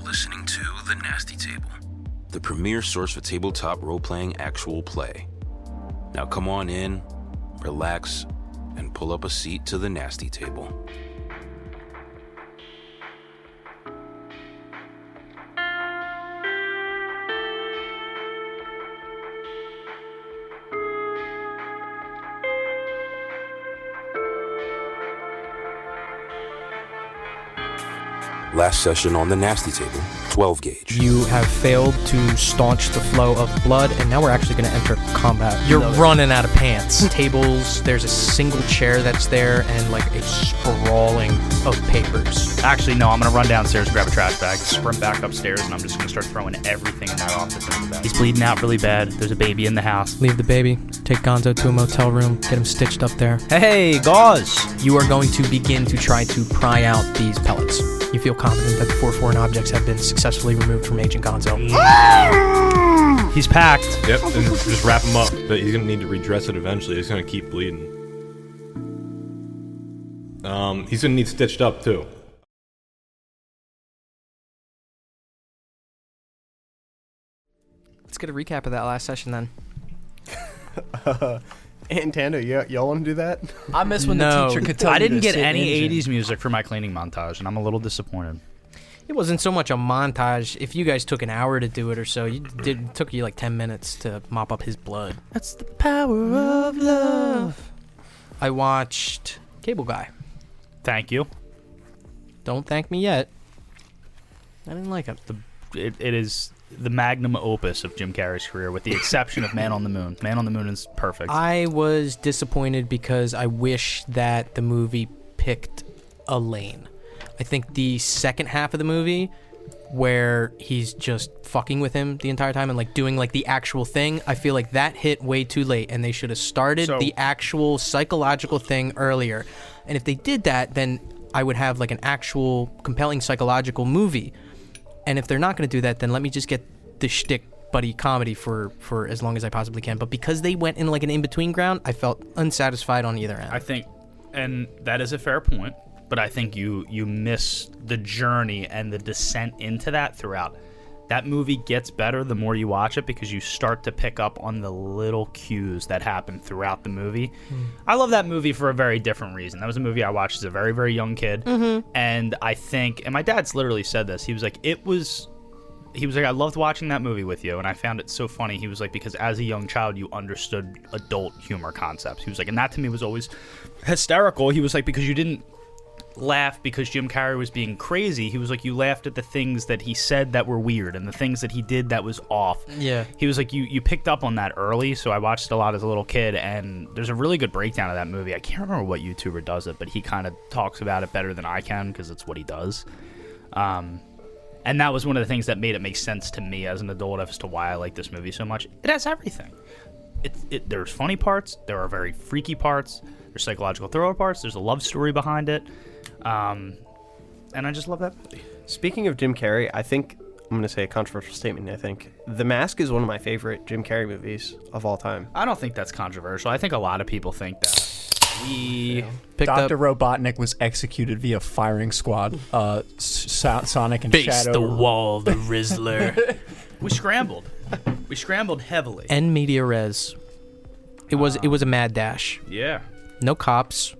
listening to The Nasty Table, the premier source for tabletop role-playing actual play. Now come on in, relax, and pull up a seat to The Nasty Table. Last session on The Nasty Table, 12 gauge. You have failed to staunch the flow of blood, and now we're actually going to enter combat. You're running out of pants. Tables, there's a single chair that's there, and like a sprawling of papers. Actually, no, I'm going to run downstairs and grab a trash bag, sprint back upstairs, and I'm just going to start throwing everything in that office into the bag. He's bleeding out really bad. There's a baby in the house. Leave the baby, take Gonzo to a motel room, get him stitched up there. Hey, Gauze! You are going to begin to try to pry out these pellets. You feel confident that the 4 foreign objects have been successfully removed from Agent Gonzo. He's packed. Yep, and just wrap him up. But he's gonna need to redress it eventually. He's gonna keep bleeding. He's gonna need stitched up too. Let's get a recap of that last session then. And Tando, y'all want to do that? I miss when the teacher could tell I me didn't to get sit any engine. 80s music for my cleaning montage, and I'm a little disappointed. It wasn't so much a montage. If you guys took an hour to do it or so, it took you like 10 minutes to mop up his blood. That's the power of love. I watched Cable Guy. Thank you. Don't thank me yet. I didn't like it. It is the magnum opus of Jim Carrey's career, with the exception of Man on the Moon. Man on the Moon is perfect. I was disappointed because I wish that the movie picked a lane. I think the second half of the movie, where he's just fucking with him the entire time and like doing like the actual thing, I feel like that hit way too late, and they should have started the actual psychological thing earlier. And if they did that, then I would have like an actual compelling psychological movie. And if they're not going to do that, then let me just get the shtick buddy comedy for as long as I possibly can. But because they went in like an in-between ground, I felt unsatisfied on either end. I think, and that is a fair point, but I think you miss the journey and the descent into that throughout. That movie gets better the more you watch it, because you start to pick up on the little cues that happen throughout the movie. I love that movie for a very different reason. That was a movie I watched as a very, very young kid. And I think, and my dad's literally said this, he was like, I loved watching that movie with you, and I found it so funny. He was like, because as a young child, you understood adult humor concepts. He was like, and that to me was always hysterical. He was like, because you didn't laugh because Jim Carrey was being crazy. He was like, you laughed at the things that he said that were weird and the things that he did that was off. Yeah. He was like, you picked up on that early, so I watched it a lot as a little kid, and there's a really good breakdown of that movie. I can't remember what YouTuber does it, but he kind of talks about it better than I can, because it's what he does. And that was one of the things that made it make sense to me as an adult as to why I like this movie so much. It has everything. There's funny parts, there are very freaky parts, there's psychological thriller parts, there's a love story behind it. And I just love that movie. Speaking of Jim Carrey, I think I'm going to say a controversial statement. I think The Mask is one of my favorite Jim Carrey movies of all time. I don't think that's controversial. I think a lot of people think that. We picked Dr. up Robotnik was executed via firing squad. Sonic and Base Shadow. the wall, the Rizzler. we scrambled. We scrambled heavily. En media res. It was a mad dash. Yeah. No cops.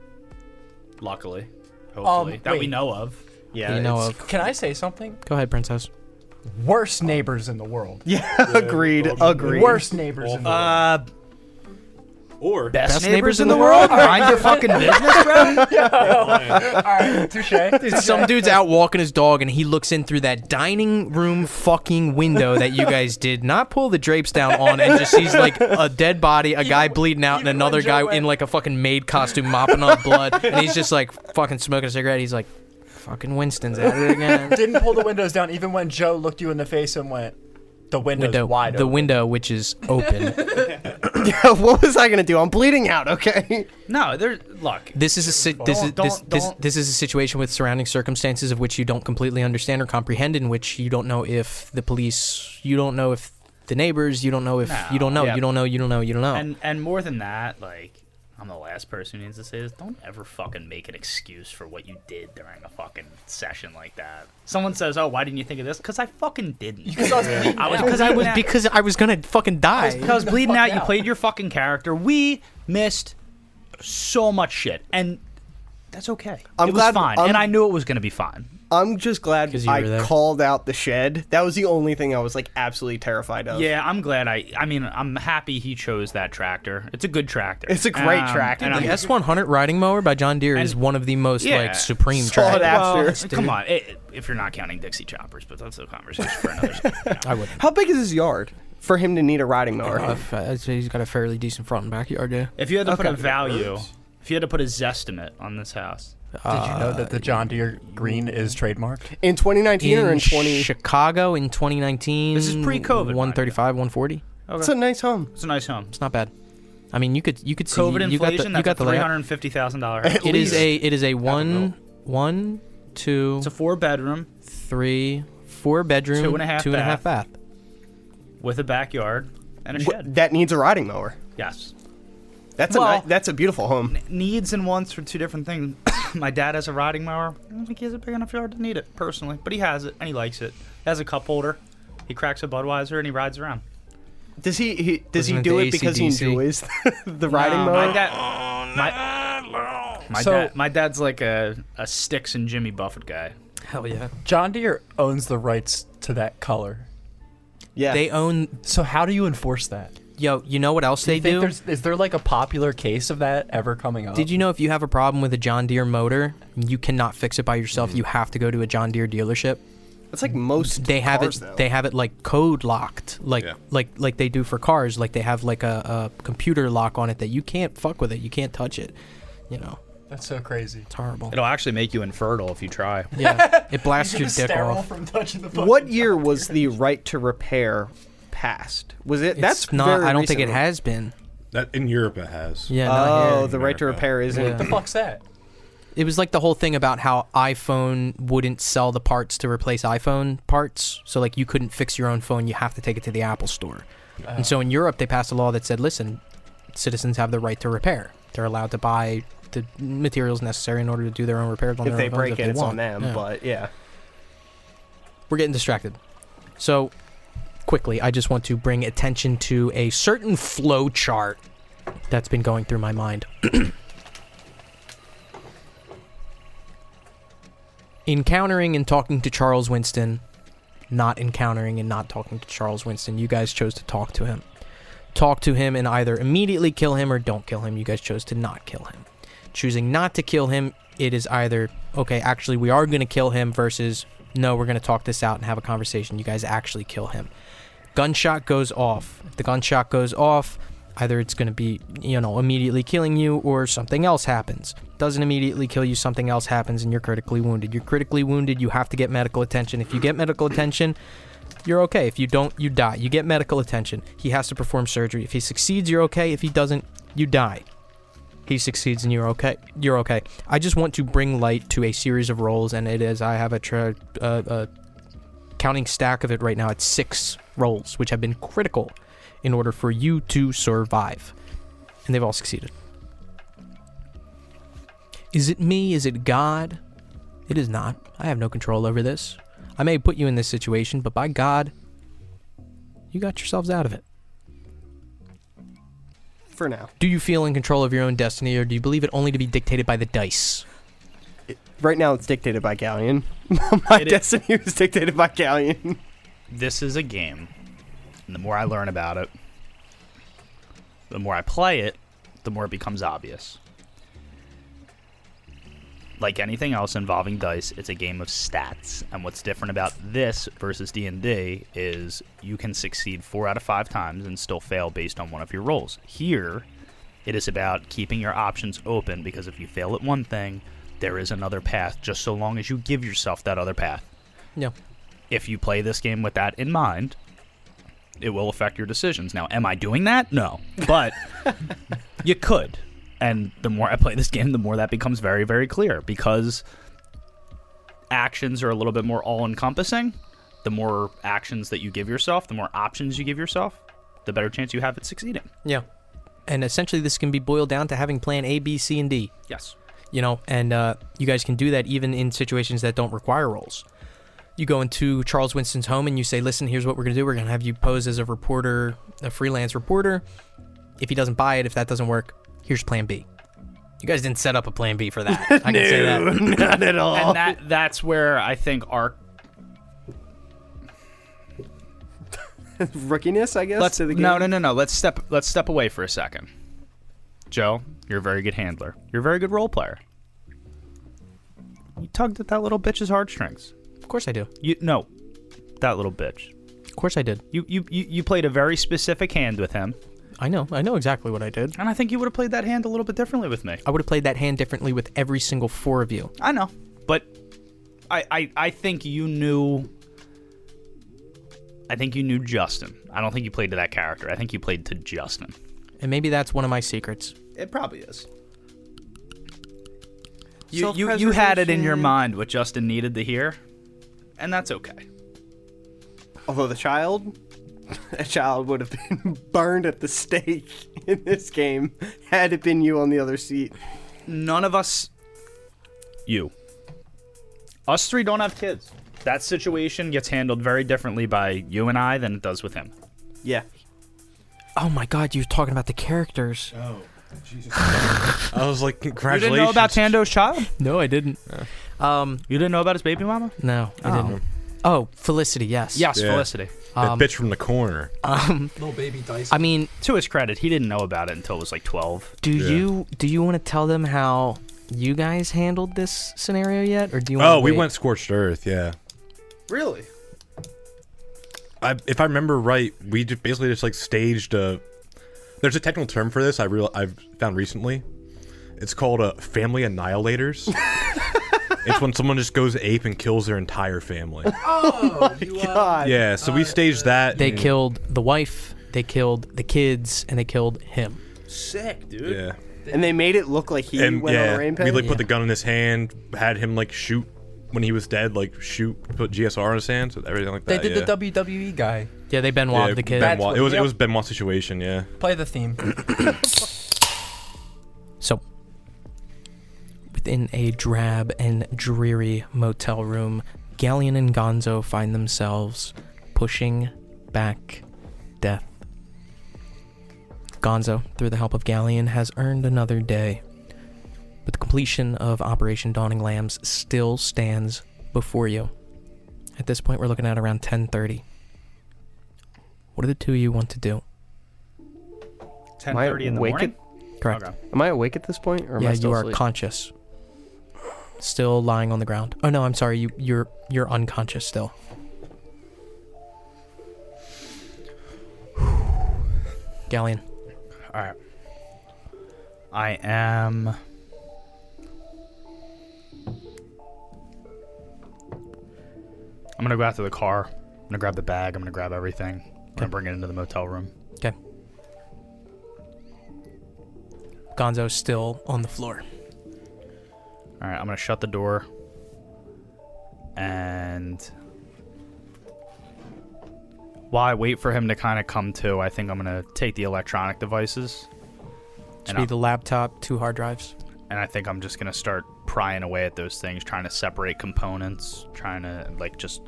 Luckily. Hopefully. That we wait. know of. Yeah, You know of. Can I say something? Go ahead, princess. Worst neighbors in the world. agreed. Worst neighbors in the world. Or Best neighbors in the world? Mind your fucking business, bro? All right, touche. Some dude's out walking his dog, and he looks in through that dining room fucking window that you guys did not pull the drapes down on, and just sees like a dead body, a guy bleeding out, and even another when Joe guy went- in like a fucking maid costume mopping up blood, and he's just like fucking smoking a cigarette. He's like, fucking Winston's at it again. Didn't pull the windows down even when Joe looked you in the face and went, the window's wide the open. window, which is open. What was I going to do? I'm bleeding out, okay? No, look. This is this is a situation with surrounding circumstances of which you don't completely understand or comprehend, in which you don't know if the police, you don't know if the neighbors, you don't know if you don't know, yeah. you don't know. And more than that, like, I'm the last person who needs to say this. Don't ever fucking make an excuse for what you did during a fucking session like that. Someone says, "Oh, why didn't you think of this?" Because I fucking didn't. Because I was gonna fucking die. I was bleeding out. You played your fucking character. We missed so much shit, and that's okay. It was fine, and I knew it was gonna be fine. I'm just glad you were I there. called out the shed. That was the only thing I was like absolutely terrified of. Yeah, I'm glad. I mean, I'm happy he chose that tractor. It's a good tractor. It's a great tractor. And The S100 riding mower by John Deere is one of the most like supreme Sought tractors. after. Come on, if you're not counting Dixie choppers, but that's a conversation for another time. You know. I wouldn't. How big is his yard for him to need a riding mower? I'd say he's got a fairly decent front and backyard. Yeah. If you had to put a value, if you had to put a zestimate on this house, Did you know that the John Deere green is trademarked? In 2019 or in 20? Chicago in 2019. This is pre-COVID, 135, 140. It's a nice home. it's a nice home. It's not bad. I mean, you could see COVID you got inflation, the, you got that's a the layout. $350,000 house. It is a one, two, It's a 4-bedroom 3, 4 bedroom, 2.5 bath. with a backyard and a shed. That needs a riding mower. Yes. That's a beautiful home. Needs and wants are two different things. My dad has a riding mower. I don't think he has a big enough yard to need it, personally. But he has it, and he likes it. He has a cup holder. He cracks a Budweiser, and he rides around. Does he Listen do to it because he AC/DC. enjoys the riding No, mower? My dad's like a Styx and Jimmy Buffett guy. Hell yeah. John Deere owns the rights to that color. Yeah. They own. So how do you enforce that? Yo, you know what else they do? Is there like a popular case of that ever coming up? Did you know if you have a problem with a John Deere motor, you cannot fix it by yourself. You have to go to a John Deere dealership. That's like most They have cars, it. though. They have it like code locked, like they do for cars. Like they have like a computer lock on it that you can't fuck with it. You can't touch it. You know, That's so crazy. it's horrible. It'll actually make you infertile if you try. Yeah, it blasts your dick off. from touching the What year was the right to repair passed? Was it? That's It's not. very I don't think it recent. has been. That in Europe it has. Yeah. not Oh, here. the right to repair isn't. Yeah. What the fuck's that? It was like the whole thing about how iPhone wouldn't sell the parts to replace iPhone parts. So like you couldn't fix your own phone. You have to take it to the Apple store. And so in Europe, they passed a law that said, listen, citizens have the right to repair. They're allowed to buy the materials necessary in order to do their own repairs on If their they own phones break it, they it's want. on them. Yeah. But yeah. We're getting distracted. So quickly, I just want to bring attention to a certain flow chart that's been going through my mind. Encountering and talking to Charles Winston, not encountering and not talking to Charles Winston. You guys chose to talk to him. Talk to him and either immediately kill him or don't kill him. You guys chose to not kill him. Choosing not to kill him, it is either, okay, actually we are going to kill him versus, no, we're going to talk this out and have a conversation. You guys actually kill him. Gunshot goes off. If the gunshot goes off, either it's going to be, immediately killing you or something else happens. Doesn't immediately kill you, something else happens and you're critically wounded. You're critically wounded, you have to get medical attention. If you get medical attention, you're okay. If you don't, you die. You get medical attention. He has to perform surgery. If he succeeds, you're okay. If he doesn't, you die. He succeeds and you're okay. You're okay. I just want to bring light to a series of roles, and it is, I have a counting stack of it right now at 6 roles, which have been critical in order for you to survive. And they've all succeeded. Is it me? Is it God? It is not. I have no control over this. I may put you in this situation, but by God, you got yourselves out of it. For now. Do you feel in control of your own destiny, or do you believe it only to be dictated by the dice? Right now, it's dictated by Gallion. My destiny was dictated by Gallion. This is a game. And the more I learn about it, the more I play it, the more it becomes obvious. Like anything else involving dice, it's a game of stats. And what's different about this versus D&D is you can succeed 4 out of 5 times and still fail based on one of your rolls. Here, it is about keeping your options open, because if you fail at one thing, there is another path, just so long as you give yourself that other path. Yeah. If you play this game with that in mind, it will affect your decisions. Now, am I doing that? No. But you could. And the more I play this game, the more that becomes very, very clear, because actions are a little bit more all-encompassing. The more actions that you give yourself, the more options you give yourself, the better chance you have at succeeding. Yeah. And essentially this can be boiled down to having plan A, B, C, and D. Yes. And you guys can do that even in situations that don't require rolls. You go into Charles Winston's home and you say, listen, here's what we're going to do. We're going to have you pose as a reporter, a freelance reporter. If he doesn't buy it, if that doesn't work, here's plan B. You guys didn't set up a plan B for that. I can say that. Not at all. And that's where I think our rookiness, I guess. let's to the game. no. Let's step away for a second. Joe, you're a very good handler. You're a very good role player. You tugged at that little bitch's heartstrings. Of course I do. No, that little bitch. Of course I did. You played a very specific hand with him, I know exactly what I did. and I think you would have played that hand a little bit differently with me. I would have played that hand differently with every single 4 of you. I know, but I think you knew. I think you knew Justin. I don't think you played to that character. I think you played to Justin. And maybe that's one of my secrets. It probably is. You had it in your mind what Justin needed to hear, and that's okay. Although a child would have been burned at the stake in this game had it been you on the other seat. None of us. Us 3 don't have kids. That situation gets handled very differently by you and I than it does with him. Yeah. Oh my god, you're talking about the characters. Oh, Jesus. I was like, You congratulations. didn't know about Tando's child? No, I didn't. You didn't know about his baby mama? No, I didn't. Oh, Felicity, yes. Yes, Yeah. Felicity. That bitch from the corner. Little baby dice. I mean, To his credit, he didn't know about it until it was like 12. do you want to tell them how you guys handled this scenario yet, or do you? Want Oh, to we wait? went scorched earth, yeah. Really? If I remember right, we just basically just like staged a. There's a technical term for this I've found recently. It's called family annihilators. It's when someone just goes ape and kills their entire family. Oh, God. Yeah, so we staged that. They and- killed the wife, they killed the kids, and they killed him. Sick, dude. Yeah. And they made it look like he And went on yeah, a rampage. we like put the gun in his hand, had him like shoot when he was dead, like put GSR in his hand, so everything like They that. did yeah. the WWE guy. Yeah, they Benoit Yeah, the kid. Benoit. It was Yep. Benoit's situation, yeah. Play the theme. So, within a drab and dreary motel room, Gallion and Gonzo find themselves pushing back death. Gonzo, through the help of Gallion, has earned another day, but the completion of Operation Dawning Lambs still stands before you. At this point, we're looking at around 10:30. What do the two of you want to do? 10:30 in the awake morning? Correct. Okay. Am I awake at this point, or am Yeah, I still you are asleep? conscious. Still lying on the ground. Oh no, I'm sorry. You're unconscious still. Gallion. All right. I am. I'm gonna go out to the car. I'm gonna grab the bag. I'm gonna grab everything. I'm gonna bring it into the motel room. Okay. Gonzo's still on the floor. All right. I'm gonna shut the door. And while I wait for him to kind of come to, I think I'm gonna take the electronic devices. Should be the laptop, 2 hard drives. And I think I'm just going to start prying away at those things, trying to separate components, trying to, like, just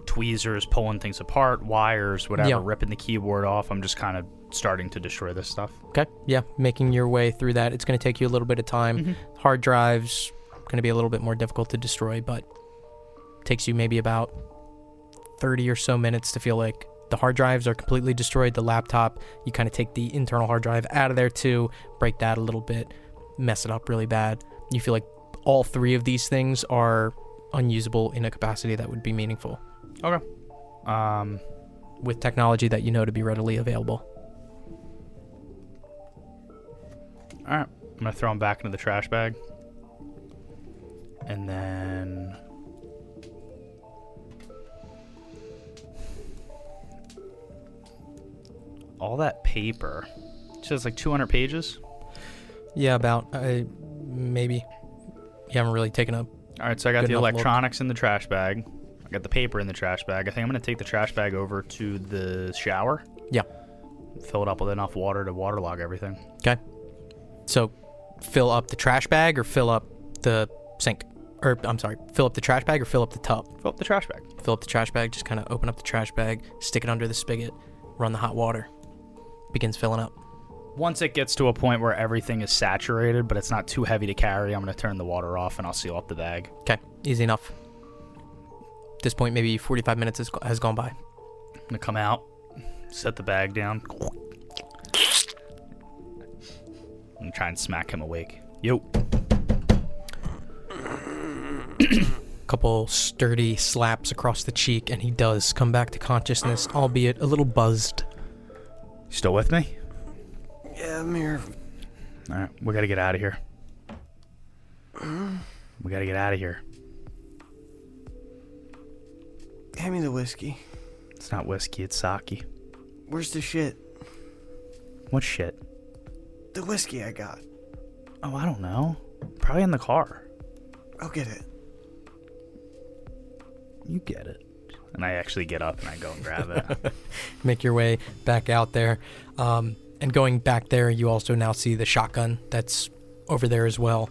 tweezers, pulling things apart, wires, whatever, Yeah. ripping the keyboard off. I'm just kind of starting to destroy this stuff. Okay. Yeah, making your way through that. It's going to take you a little bit of time. Hard drives going to be a little bit more difficult to destroy, but takes you maybe about 30 or so minutes to feel like the hard drives are completely destroyed. The laptop, you kind of take the internal hard drive out of there too, break that a little bit, mess it up really bad. You feel like all 3 of these things are unusable in a capacity that would be meaningful Okay. with technology that you know to be readily available. All right. I'm going to throw them back into the trash bag. And then all that paper. It says like 200 pages. Yeah, about maybe. You haven't really taken up. All right, so I got Good the enough look. electronics in the trash bag. I got the paper in the trash bag. I think I'm going to take the trash bag over to the shower. Yeah. Fill it up with enough water to waterlog everything. Okay. So, fill up the trash bag or fill up the sink? Or, I'm sorry, fill up the trash bag or fill up the tub? Fill up the trash bag. Fill up the trash bag, just kind of open up the trash bag, stick it under the spigot, run the hot water. Begins filling up. Once it gets to a point where everything is saturated, but it's not too heavy to carry, I'm going to turn the water off and I'll seal up the bag. Okay, easy enough. At this point, maybe 45 minutes has gone by. I'm going to come out, set the bag down. I'm try and smack him awake. Yo. Couple sturdy slaps across the cheek, and he does come back to consciousness, albeit a little buzzed. You still with me? Yeah, I'm here. All right, we got to get out of here. We got to get out of here. Hand me the whiskey. It's not whiskey, it's sake. Where's the shit? What shit? The whiskey I got. Oh, I don't know. Probably in the car. I'll get it. You get it. And I actually get up and I go and grab it. Make your way back out there. And going back there, you also now see the shotgun that's over there as well.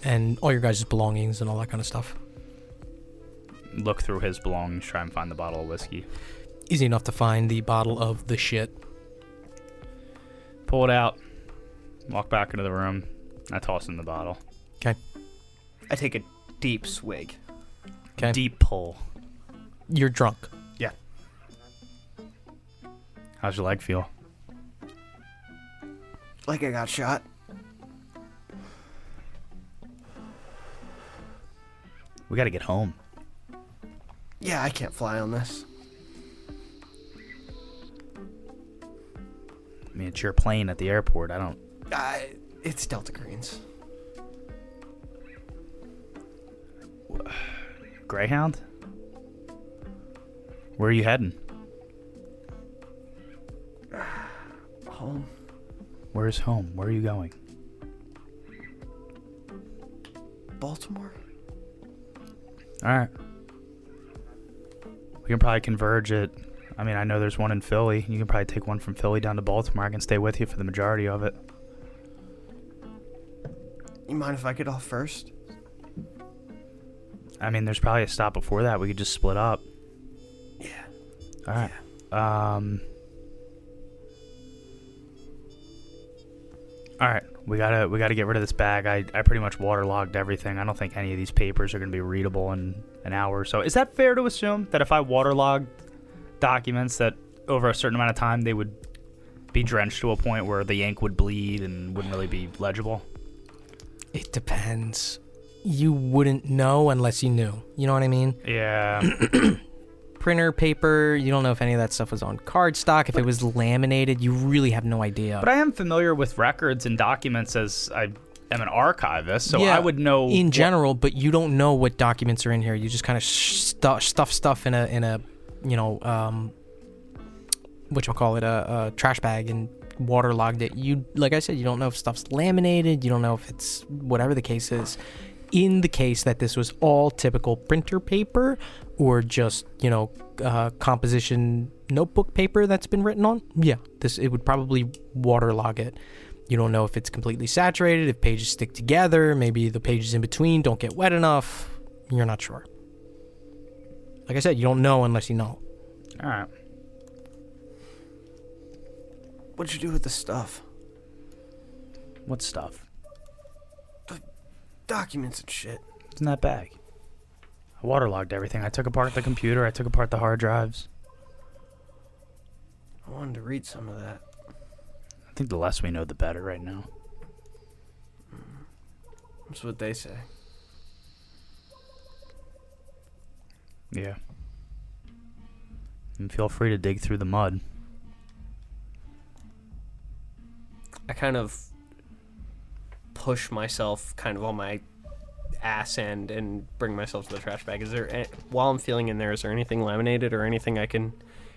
And all your guys' belongings and all that kind of stuff. Look through his belongings, try and find the bottle of whiskey. Easy enough to find the bottle of the shit. Pull it out. Walk back into the room. I toss in the bottle. Okay. I take a deep swig. Okay. Deep pull. You're drunk. Yeah. How's your leg feel? Like I got shot. We gotta get home. Yeah, I can't fly on this. I mean, it's your plane at the airport. I don't... It's Delta Greens. Greyhound? Where are you heading? Home. Where's home? Where are you going? Baltimore? Alright. We can probably converge it. I mean, I know there's one in Philly. You can probably take one from Philly down to Baltimore. I can stay with you for the majority of it. You mind if I get off first? I mean, there's probably a stop before that. We could just split up. Yeah. Alright. Alright. We gotta get rid of this bag. I pretty much waterlogged everything. I don't think any of these papers are gonna be readable in an hour or so. Is that fair to assume that if I waterlogged documents that over a certain amount of time they would be drenched to a point where the ink would bleed and wouldn't really be legible? It depends. You wouldn't know unless you knew. You know what I mean? Yeah. Printer paper, you don't know if any of that stuff was on cardstock. If it was laminated, you really have no idea. But I am familiar with records and documents as I am an archivist, so Yeah, I would know in general, but you don't know what documents are in here. You just kind of stuff stuff in a you know, whatchamacallit, a trash bag and waterlogged it. You, like I said, you don't know if stuff's laminated. You don't know if it's whatever the case is. In the case that this was all typical printer paper or just, you know, composition notebook paper that's been written on, yeah, it would probably waterlog it. You don't know if it's completely saturated, if pages stick together, maybe the pages in between don't get wet enough. You're not sure. Like I said, you don't know unless you know. All right. What'd you do with the stuff? What stuff? Documents and shit. It's in that bag. I waterlogged everything. I took apart the computer. I took apart the hard drives. I wanted to read some of that. I think the less we know, the better right now. That's what they say. Yeah. And feel free to dig through the mud. I kind of push myself kind of on my ass end and bring myself to the trash bag. Is there, while I'm feeling in there, is there anything laminated or anything I can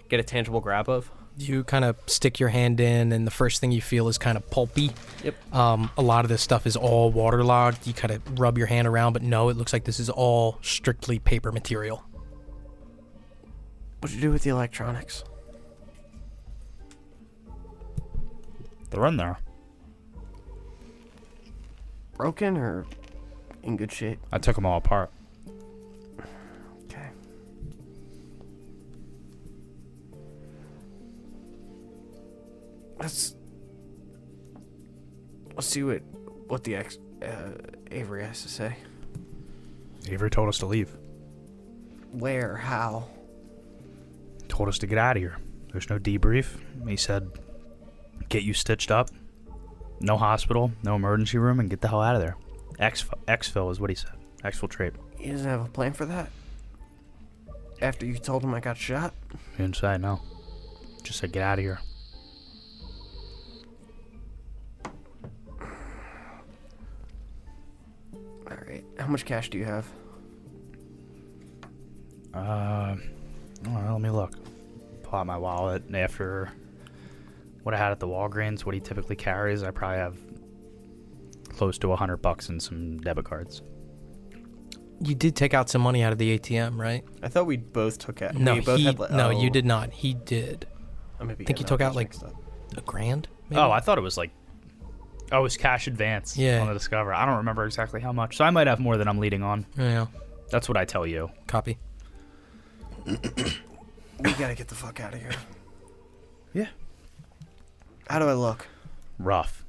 get a tangible grab of? You kind of stick your hand in, and the first thing you feel is kind of pulpy. Yep. A lot of this stuff is all waterlogged. You kind of rub your hand around, but no, it looks like this is all strictly paper material. What'd you do with the electronics? They're in there. Broken or in good shape? I took them all apart. Okay. Let's see what the Avery has to say. Avery told us to leave. Where? How? Told us to get out of here. There's no debrief. He said, get you stitched up. No hospital, no emergency room, and get the hell out of there. Exfil is what he said. Exfiltrate. He doesn't have a plan for that? After you told him I got shot? He didn't say no. Just said, get out of here. Alright. How much cash do you have? Let me look. Pull out my wallet. And after what I had at the Walgreens, what he typically carries, I probably have close to $100 in some debit cards. You did take out some money out of the ATM, right? I thought we both took it. No, we both had, no, you did not. He did. I I think he took out like $1,000. Maybe? Oh, I thought it was like... Oh, it was cash advance Yeah. on the Discover. I don't remember exactly how much. So I might have more than I'm leading on. Yeah. That's what I tell you. Copy. We gotta get the fuck out of here. Yeah. How do I look? Rough.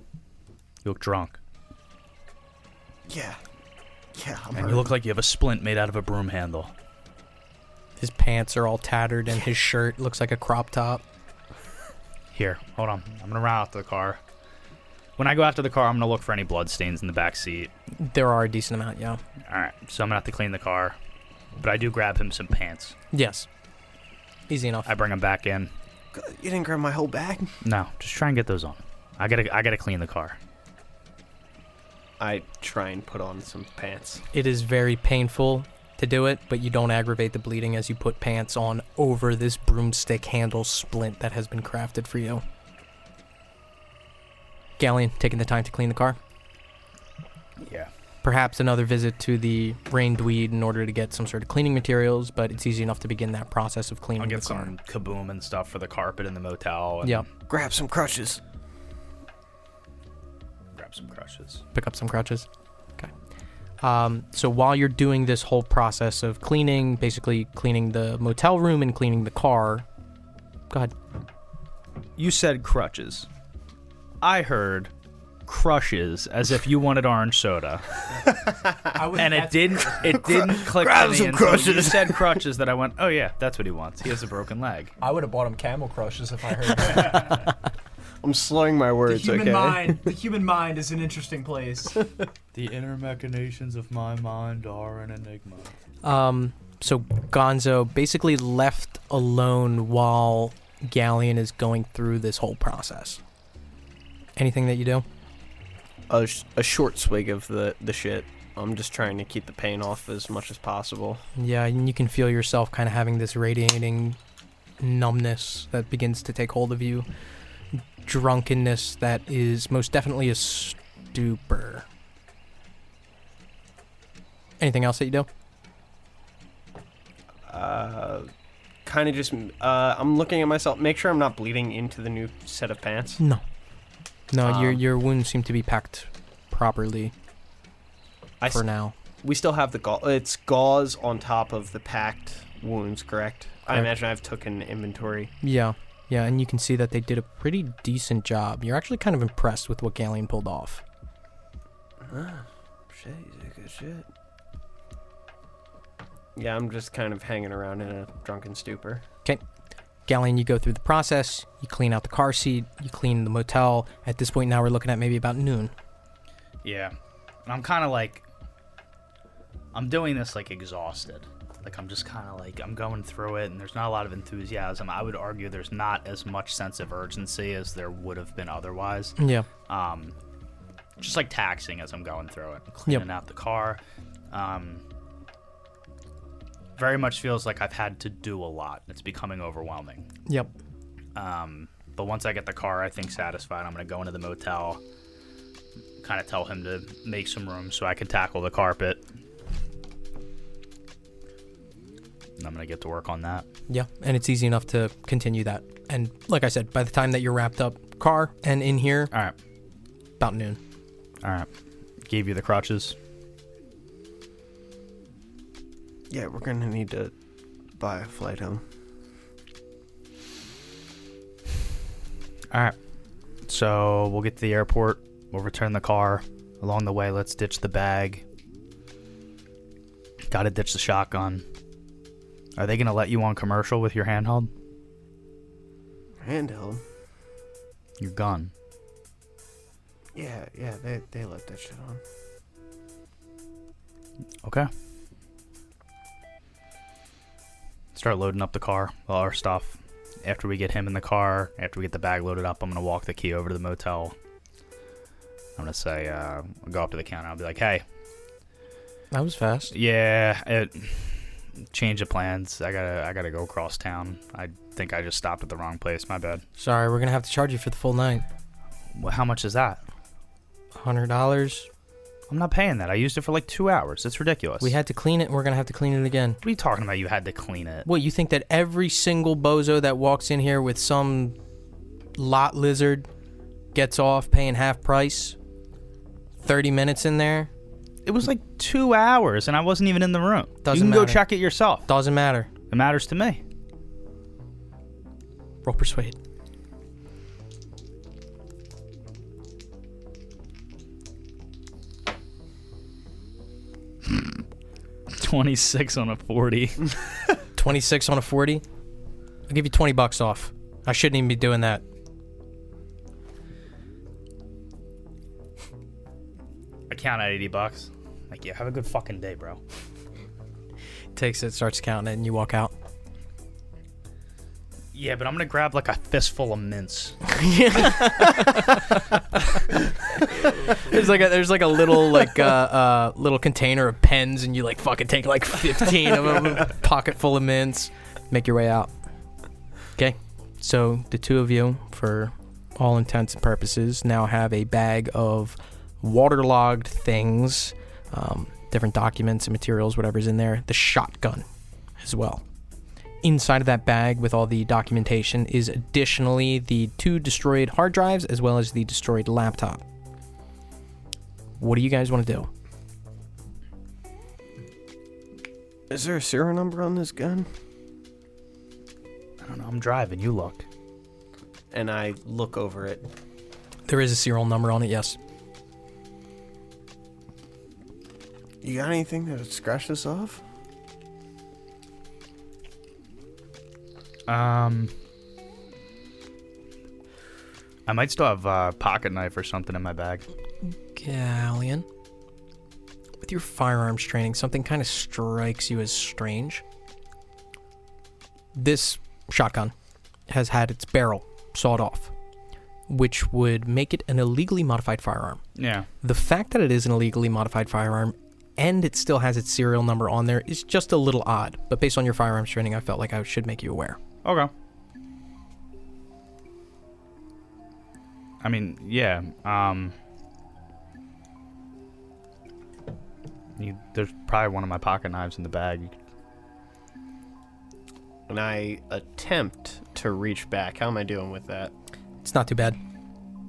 You look drunk. Yeah. Yeah, I'm And hurt. you look like you have a splint made out of a broom handle. His pants are all tattered and his shirt looks like a crop top. Here, hold on. I'm gonna run out to the car. When I go out to the car, I'm gonna look for any blood stains in the back seat. There are a decent amount, yeah. Alright, so I'm gonna have to clean the car. But I do grab him some pants. Yes. Easy enough. I bring him back in. You didn't grab my whole bag? No, just try and get those on. I gotta clean the car. I try and put on some pants. It is very painful to do it, but you don't aggravate the bleeding as you put pants on over this broomstick handle splint that has been crafted for you. Gallion, taking the time to clean the car. Yeah. Perhaps another visit to the rain dweed in order to get some sort of cleaning materials, but it's easy enough to begin that process of cleaning I'll get the car. some kaboom and stuff for the carpet in the motel. And Yeah. Grab some crutches. grab some crutches. Pick up some crutches. Okay. So while you're doing this whole process of cleaning, basically cleaning the motel room and cleaning the car, go ahead. You said crutches. I heard crushes as if you wanted orange soda. And it didn't click Grab to me some until you crutches. said crutches that I went, oh yeah, that's what he wants. He has a broken leg. I would have bought him Camel Crushes if I heard that. I'm slowing my words, the okay? human mind is an interesting place. The inner machinations of my mind are an enigma. So Gonzo basically left alone while Gallion is going through this whole process. Anything that you do? A short swig of the shit. I'm just trying to keep the pain off as much as possible. Yeah, and you can feel yourself kind of having this radiating numbness that begins to take hold of you. Drunkenness that is most definitely a stupor. Anything else that you do? Kind of just, I'm looking at myself, make sure I'm not bleeding into the new set of pants. No. No, your wounds seem to be packed properly for now. We still have the gauze. It's gauze on top of the packed wounds, correct? I Correct. imagine I've taken inventory. Yeah, and you can see that they did a pretty decent job. You're actually kind of impressed with what Gallion pulled off. Shit, you did good shit. Yeah, I'm just kind of hanging around in a drunken stupor. Okay. Gallion, you go through the process. You clean out the car seat. You clean the motel. At this point now we're looking at maybe about noon. Yeah. And I'm kind of like, I'm doing this like exhausted. Like I'm just kind of like, I'm going through it and there's not a lot of enthusiasm. I would argue there's not as much sense of urgency as there would have been otherwise. Yeah. Just like taxing as I'm going through it, cleaning out the car. Very much feels like I've had to do a lot. It's becoming overwhelming. Yep. But once I get the car, I think satisfied, I'm going to go into the motel, kind of tell him to make some room so I can tackle the carpet. And I'm going to get to work on that. Yeah, and it's easy enough to continue that. And like I said, by the time that you're wrapped up car and in here All right. about noon. All right. Gave you the crutches. Yeah, we're gonna need to buy a flight home. All right. So we'll get to the airport. We'll return the car. Along the way, let's ditch the bag. Got to ditch the shotgun. Are they going to let you on commercial with your handheld? Handheld? Your gun. Yeah, they let that shit on. Okay. Start loading up the car, all our stuff. After we get him in the car, after we get the bag loaded up, I'm going to walk the key over to the motel. I'm going to say, I'll go up to the counter. I'll be like, hey. That was fast. Yeah, change of plans. I gotta go across town. I think I just stopped at the wrong place. My bad. Sorry, we're gonna have to charge you for the full night. Well, how much is that? $100. I'm not paying that. I used it for like 2 hours. It's ridiculous. We had to clean it, and we're gonna have to clean it again. What are you talking about? You had to clean it. What, you think that every single bozo that walks in here with some lot lizard gets off paying half price? 30 minutes in there? It was like 2 hours, and I wasn't even in the room. Doesn't you can go matter. check it yourself. Doesn't matter. It matters to me. Roll persuade. $26 on a 40. 26 on a 40? I'll give you $20 off. I shouldn't even be doing that. I count at $80. Like, yeah, have a good fucking day, bro. Takes it, starts counting it, and you walk out. Yeah, but I'm gonna grab like a fistful of mints. There's like a little little container of pens, and you like fucking take like 15 of them, a pocket full of mints, make your way out. Okay, so the two of you, for all intents and purposes, now have a bag of waterlogged things, different documents and materials, whatever's in there. The shotgun as well. Inside of that bag with all the documentation is additionally the 2 destroyed hard drives as well as the destroyed laptop. What do you guys want to do? Is there a serial number on this gun? I don't know. I'm driving. You look. And I look over it. There is a serial number on it, yes. You got anything that would scratch this off? I might still have a pocket knife or something in my bag. Gallion, with your firearms training, something kind of strikes you as strange. This shotgun has had its barrel sawed off, which would make it an illegally modified firearm. Yeah. The fact that it is an illegally modified firearm and it still has its serial number on there is just a little odd, but based on your firearms training, I felt like I should make you aware. Okay. I mean, yeah. There's probably one of my pocket knives in the bag. And I attempt to reach back. How am I doing with that? It's not too bad.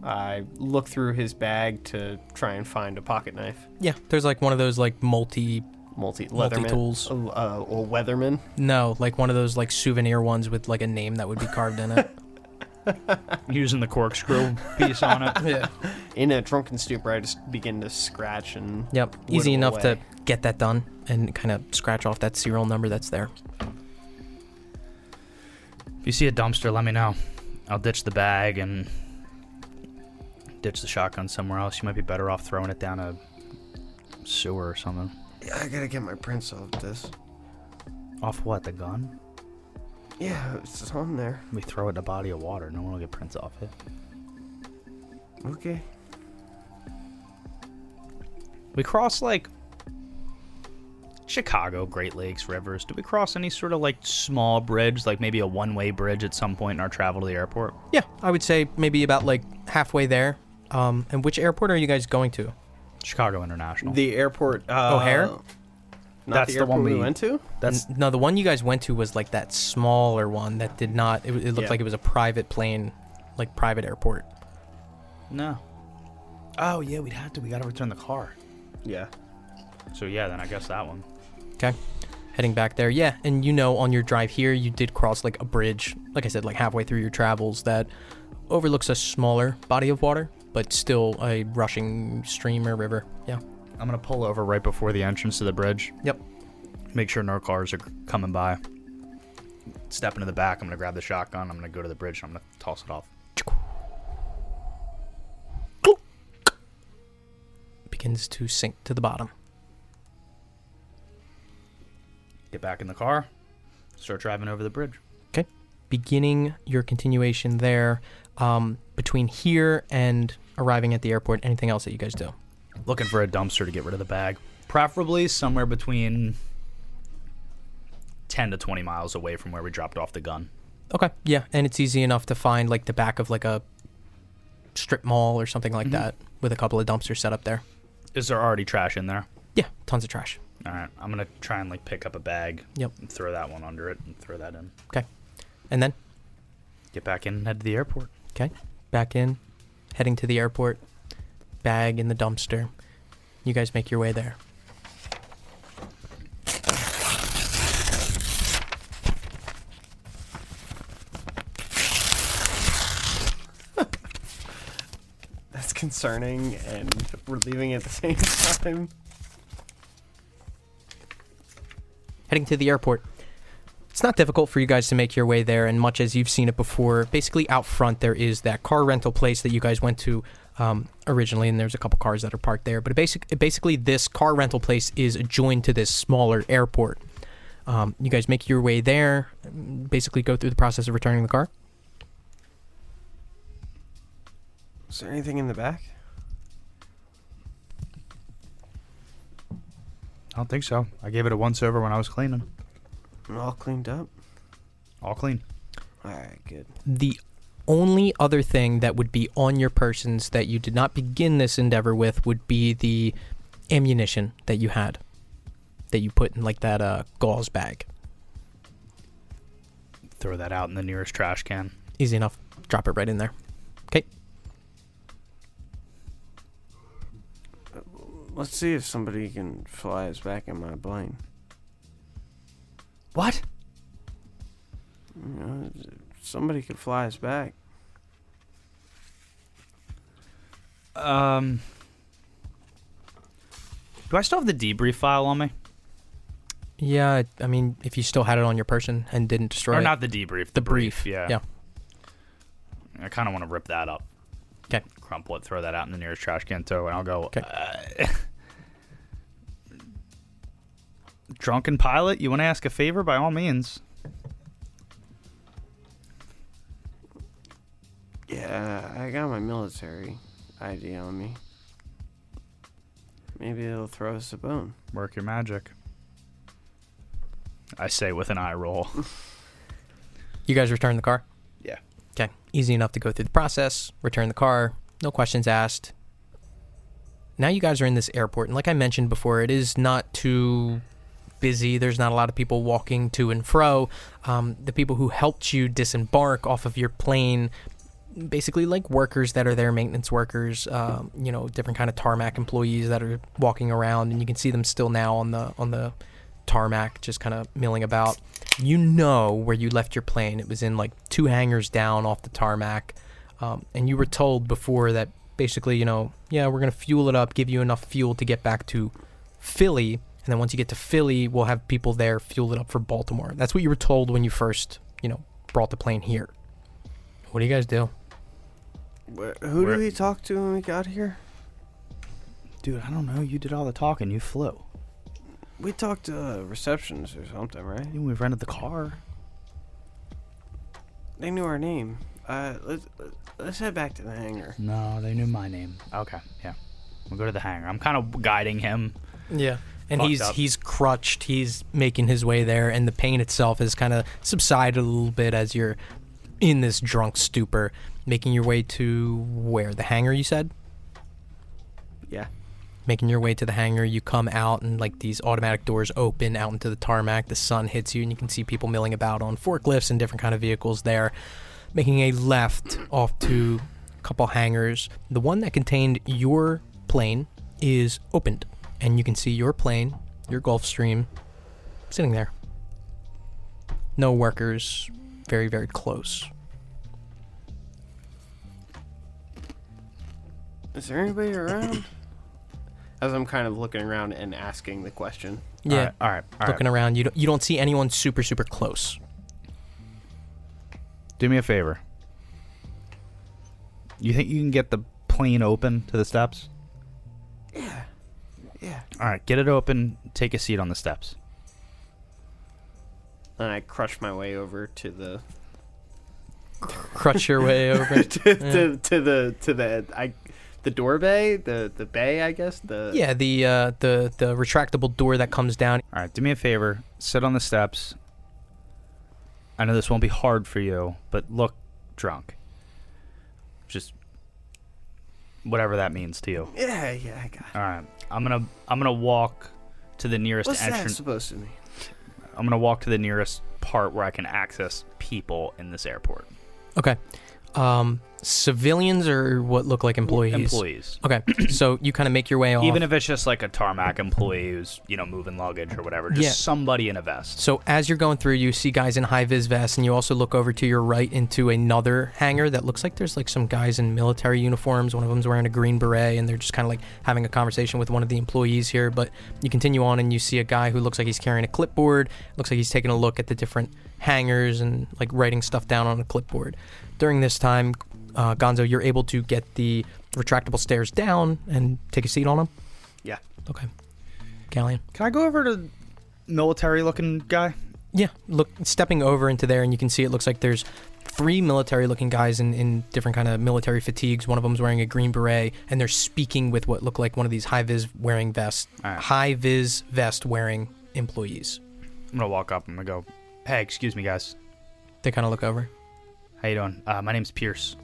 I look through his bag to try and find a pocket knife. Yeah, there's like one of those like Multi-Leatherman. Multi-tools. A Weatherman. No, like one of those like souvenir ones with like a name that would be carved in it. Using the corkscrew piece on it. Yeah. In a drunken stupor, I just begin to scratch and Yep. Easy whittle enough away. to get that done and kind of scratch off that serial number that's there. If you see a dumpster, let me know. I'll ditch the bag and ditch the shotgun somewhere else. You might be better off throwing it down a sewer or something. Yeah, I gotta get my prints off this. Off what? The gun? Yeah, it's on there. We throw it in a body of water. No one will get prints off it. Okay. We cross like Chicago, Great Lakes, rivers. Do we cross any sort of like small bridge, like maybe a one-way bridge at some point in our travel to the airport? Yeah, I would say maybe about like halfway there. And which airport are you guys going to? Chicago International. The airport. O'Hare? Not That's the the airport one we we- went to? That's No, the one you guys went to was like that smaller one that did not. It looked Yeah. like it was a private plane, like private airport. No. Oh, yeah, we'd have to. We got to return the car. Yeah. So, yeah, then I guess that one. Okay. Heading back there. Yeah, and on your drive here, you did cross like a bridge, like I said, like halfway through your travels that overlooks a smaller body of water, but still a rushing stream or river. Yeah. I'm going to pull over right before the entrance to the bridge. Yep. Make sure no cars are coming by. Step into the back. I'm going to grab the shotgun. I'm going to go to the bridge. And I'm going to toss it off. Begins to sink to the bottom. Get back in the car. Start driving over the bridge. Okay. Beginning your continuation there. Between here and arriving at the airport, anything else that you guys do? Looking for a dumpster to get rid of the bag. Preferably somewhere between 10 to 20 miles away from where we dropped off the gun. Okay. Yeah, and it's easy enough to find like the back of like a strip mall or something like that with a couple of dumpsters set up there. Is there already trash in there? Yeah, tons of trash. All right. I'm going to try and like pick up a bag. Yep. And throw that one under it and throw that in. Okay. And then? Get back in and head to the airport. Okay. Back in, heading to the airport, bag in the dumpster. You guys make your way there. That's concerning and relieving at the same time. Heading to the airport. It's not difficult for you guys to make your way there, and much as you've seen it before, basically out front there is that car rental place that you guys went to originally, and there's a couple cars that are parked there. But basically this car rental place is adjoined to this smaller airport. You guys make your way there, basically go through the process of returning the car. Is there anything in the back? I don't think so. I gave it a once over when I was cleaning. All cleaned up? All clean. Alright, good. The only other thing that would be on your persons that you did not begin this endeavor with would be the ammunition that you had, that you put in like that gauze bag. Throw that out in the nearest trash can. Easy enough. Drop it right in there. Okay. Let's see if somebody can fly us back in my plane. What? You know, somebody could fly us back. Do I still have the debrief file on me? Yeah, I mean, if you still had it on your person and didn't destroy Or it. not the debrief. The brief. Yeah. Yeah. I kind of want to rip that up. Okay. Crumple it, throw that out in the nearest trash can too, and I'll go. Okay. Drunken pilot, you want to ask a favor? By all means. Yeah, I got my military ID on me. Maybe it'll throw us a bone. Work your magic. I say with an eye roll. You guys return the car? Yeah. Okay. Easy enough to go through the process, return the car, no questions asked. Now you guys are in this airport, and like I mentioned before, it is not too busy. There's not a lot of people walking to and fro. The people who helped you disembark off of your plane, basically like workers that are there, maintenance workers, different kind of tarmac employees that are walking around, and you can see them still now on the tarmac, just kind of milling about. You know where you left your plane. It was in like 2 hangars down off the tarmac, and you were told before that basically, we're going to fuel it up, give you enough fuel to get back to Philly, and then once you get to Philly, we'll have people there fuel it up for Baltimore. That's what you were told when you first, brought the plane here. What do you guys do? Who did we talk to when we got here? Dude, I don't know. You did all the talking. You flew. We talked to a receptionist or something, right? We rented the car. They knew our name. Let's head back to the hangar. No, they knew my name. Okay, yeah. We'll go to the hangar. I'm kind of guiding him. Yeah. And Fucked up. he's crutched. He's making his way there, and the pain itself has kind of subsided a little bit as you're in this drunk stupor, making your way to where? The hangar, you said? Yeah. Making your way to the hangar, you come out, and like these automatic doors open out into the tarmac. The sun hits you, and you can see people milling about on forklifts and different kind of vehicles there, making a left off to couple hangars. The one that contained your plane is opened, and you can see your plane, your Gulfstream, sitting there. No workers, very, very close. Is there anybody around? As I'm kind of looking around and asking the question. Yeah, All right. looking around, you don't see anyone super, super close. Do me a favor. You think you can get the plane open to the steps? Yeah. All right, get it open. Take a seat on the steps. And I crush my way over to the Crutch your way over. the door bay, the bay, I guess. Yeah, the retractable door that comes down. All right, do me a favor. Sit on the steps. I know this won't be hard for you, but look drunk. Just whatever that means to you. Yeah, I got it. All right, I'm gonna walk to the nearest What's that entrance. supposed to mean? I'm gonna walk to the nearest part where I can access people in this airport. Okay. Civilians or what look like employees? Employees. Okay, so you kind of make your way off. Even if it's just like a tarmac employee who's, moving luggage or whatever. Just Yeah. somebody in a vest. So as you're going through, you see guys in high-vis vests, and you also look over to your right into another hangar that looks like there's like some guys in military uniforms. One of them's wearing a green beret, and they're just kind of like having a conversation with one of the employees here. But you continue on, and you see a guy who looks like he's carrying a clipboard. Looks like he's taking a look at the different hangars and like writing stuff down on a clipboard. During this time, Gonzo, you're able to get the retractable stairs down and take a seat on them? Yeah. Okay. Gallion? Can I go over to military-looking guy? Yeah, look, stepping over into there, and you can see it looks like there's 3 military-looking guys in different kind of military fatigues. One of them's wearing a green beret, and they're speaking with what look like one of these high-vis wearing vests. All right. High-vis vest wearing employees. I'm going to walk up. I'm going to go, hey, excuse me, guys. They kind of look over. How you doing? My name's Pierce.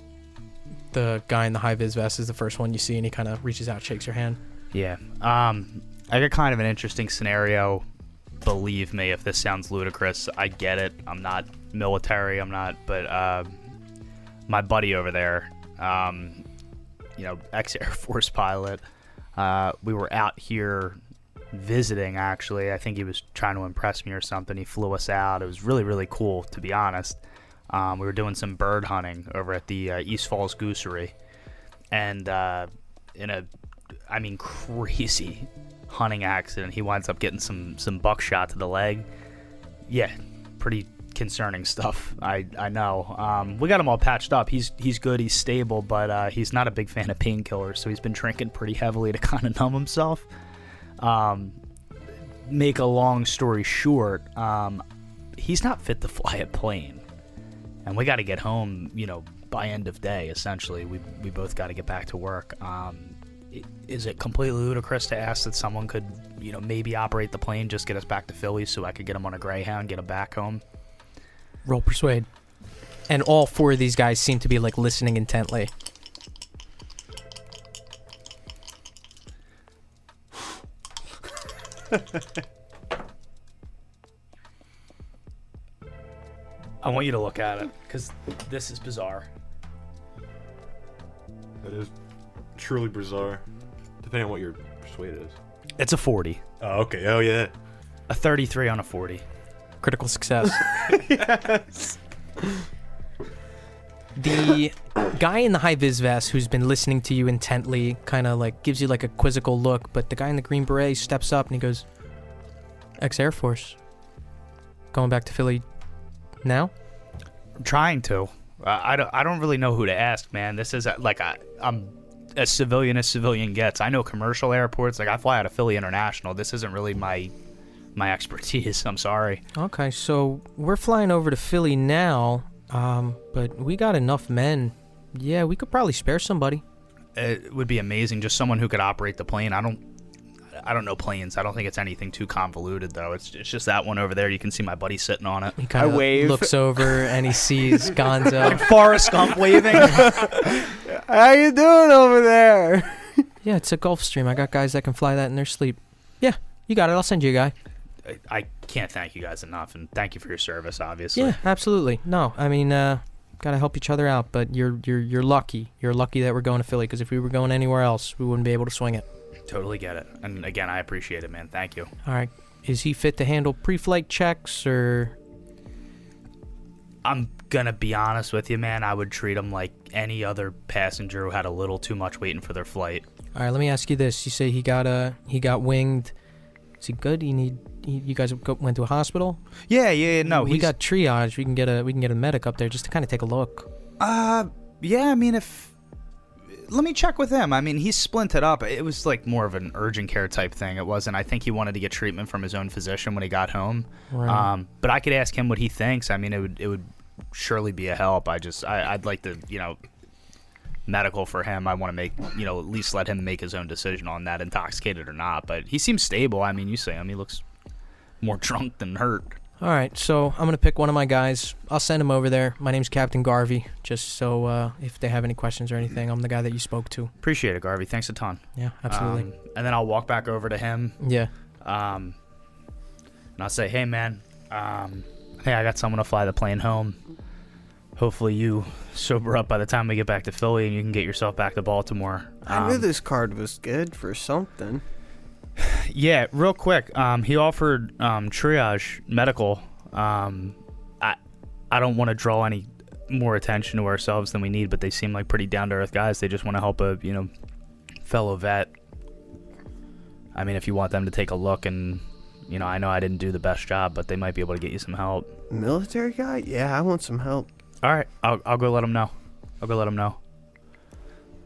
The guy in the high-vis vest is the first one you see, and he kind of reaches out, shakes your hand. Yeah. I got kind of an interesting scenario. Believe me, if this sounds ludicrous, I get it. I'm not military. But my buddy over there, ex-Air Force pilot, we were out here visiting, actually. I think he was trying to impress me or something. He flew us out. It was really, really cool, to be honest. We were doing some bird hunting over at the East Falls Goosery, and in a, crazy hunting accident, he winds up getting some buckshot to the leg. Yeah, pretty concerning stuff. I know. We got him all patched up. He's good. He's stable, but he's not a big fan of painkillers, so he's been drinking pretty heavily to kind of numb himself. Make a long story short, he's not fit to fly a plane. And we got to get home, by end of day, essentially. We both got to get back to work. Is it completely ludicrous to ask that someone could, maybe operate the plane, just get us back to Philly so I could get him on a Greyhound, get him back home? Roll persuade. And all 4 of these guys seem to be like listening intently. I want you to look at it, because this is bizarre. That is truly bizarre. Depending on what your persuade is. It's a 40. Oh, okay. Oh, yeah. A 33 on a 40. Critical success. Yes. The guy in the high-vis vest who's been listening to you intently kind of like gives you like a quizzical look, but the guy in the green beret steps up and he goes, ex-Air Force. Going back to Philly now? I'm trying to. I don't really know who to ask, man. This is I'm as civilian gets. I know commercial airports. Like, I fly out of Philly International. This isn't really my expertise. I'm sorry. Okay, so we're flying over to Philly now, but we got enough men. Yeah, we could probably spare somebody. It would be amazing. Just someone who could operate the plane. I don't know planes. I don't think it's anything too convoluted, though. It's just that one over there. You can see my buddy sitting on it. He kind I wave. of looks over and he sees Gonzo. Forrest Gump waving. How you doing over there? Yeah, it's a Gulfstream. I got guys that can fly that in their sleep. Yeah, you got it. I'll send you a guy. I can't thank you guys enough, and thank you for your service, obviously. Yeah, absolutely. No, I mean, gotta help each other out. But you're lucky. You're lucky that we're going to Philly, because if we were going anywhere else, we wouldn't be able to swing it. Totally get it. And again, I appreciate it, man. Thank you. All right. Is he fit to handle pre-flight checks, or? I'm gonna be honest with you, man. I would treat him like any other passenger who had a little too much waiting for their flight. All right. Let me ask you this. You say he got winged. Is he good? You guys went to a hospital? Yeah. No, we got triage. We can get a medic up there just to kind of take a look. Yeah. I mean, let me check with him. I mean, he's splinted up. It was like more of an urgent care type thing. It wasn't. I think he wanted to get treatment from his own physician when he got home. Right. But I could ask him what he thinks. I mean, it would surely be a help. I'd like to, medical for him. I want to make, at least let him make his own decision on that, intoxicated or not. But he seems stable. I mean, you say him. He looks more drunk than hurt. All right, so I'm going to pick one of my guys. I'll send him over there. My name's Captain Garvey, just so if they have any questions or anything, I'm the guy that you spoke to. Appreciate it, Garvey. Thanks a ton. Yeah, absolutely. And then I'll walk back over to him. Yeah. And I'll say, hey, man, hey, I got someone to fly the plane home. Hopefully you sober up by the time we get back to Philly and you can get yourself back to Baltimore. I knew this card was good for something. Yeah, real quick. He offered triage medical. I don't want to draw any more attention to ourselves than we need, but they seem like pretty down to earth guys. They just want to help a fellow vet. I mean, if you want them to take a look, and I know I didn't do the best job, but they might be able to get you some help. Military guy? Yeah, I want some help. All right, I'll go let him know.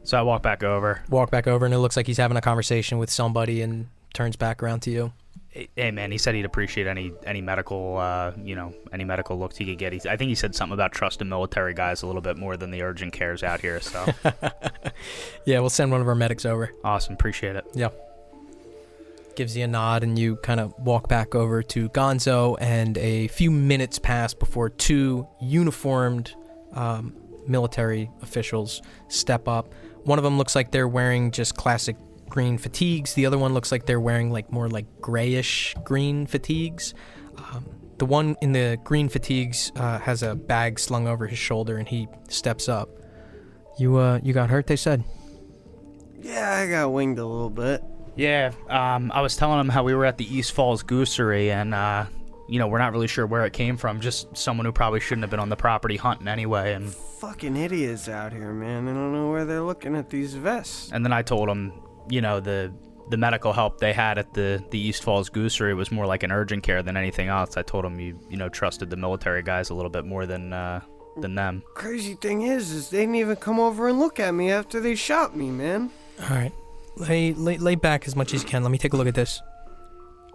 So I walk back over, and it looks like he's having a conversation with somebody, and turns back around to you. Hey man, he said he'd appreciate any medical any medical looks he could get. I think he said something about trusting military guys a little bit more than the urgent cares out here. So yeah, we'll send one of our medics over. Awesome, appreciate it. Yeah. Gives you a nod, and you kind of walk back over to Gonzo, and a few minutes pass before two uniformed military officials step up. One of them looks like they're wearing just classic green fatigues. The other one looks like they're wearing more grayish green fatigues. The one in the green fatigues has a bag slung over his shoulder, and he steps up. You got hurt, they said? Yeah, I got winged a little bit. Yeah, I was telling him how we were at the East Falls Goosery, and we're not really sure where it came from. Just someone who probably shouldn't have been on the property hunting anyway. And fucking idiots out here, man. I don't know where they're looking at these vests. And then I told him, the medical help they had at the East Falls Goosery was more like an urgent care than anything else. I told him you trusted the military guys a little bit more than them. Crazy thing is they didn't even come over and look at me after they shot me, man. All right. Lay back as much as you can. Let me take a look at this.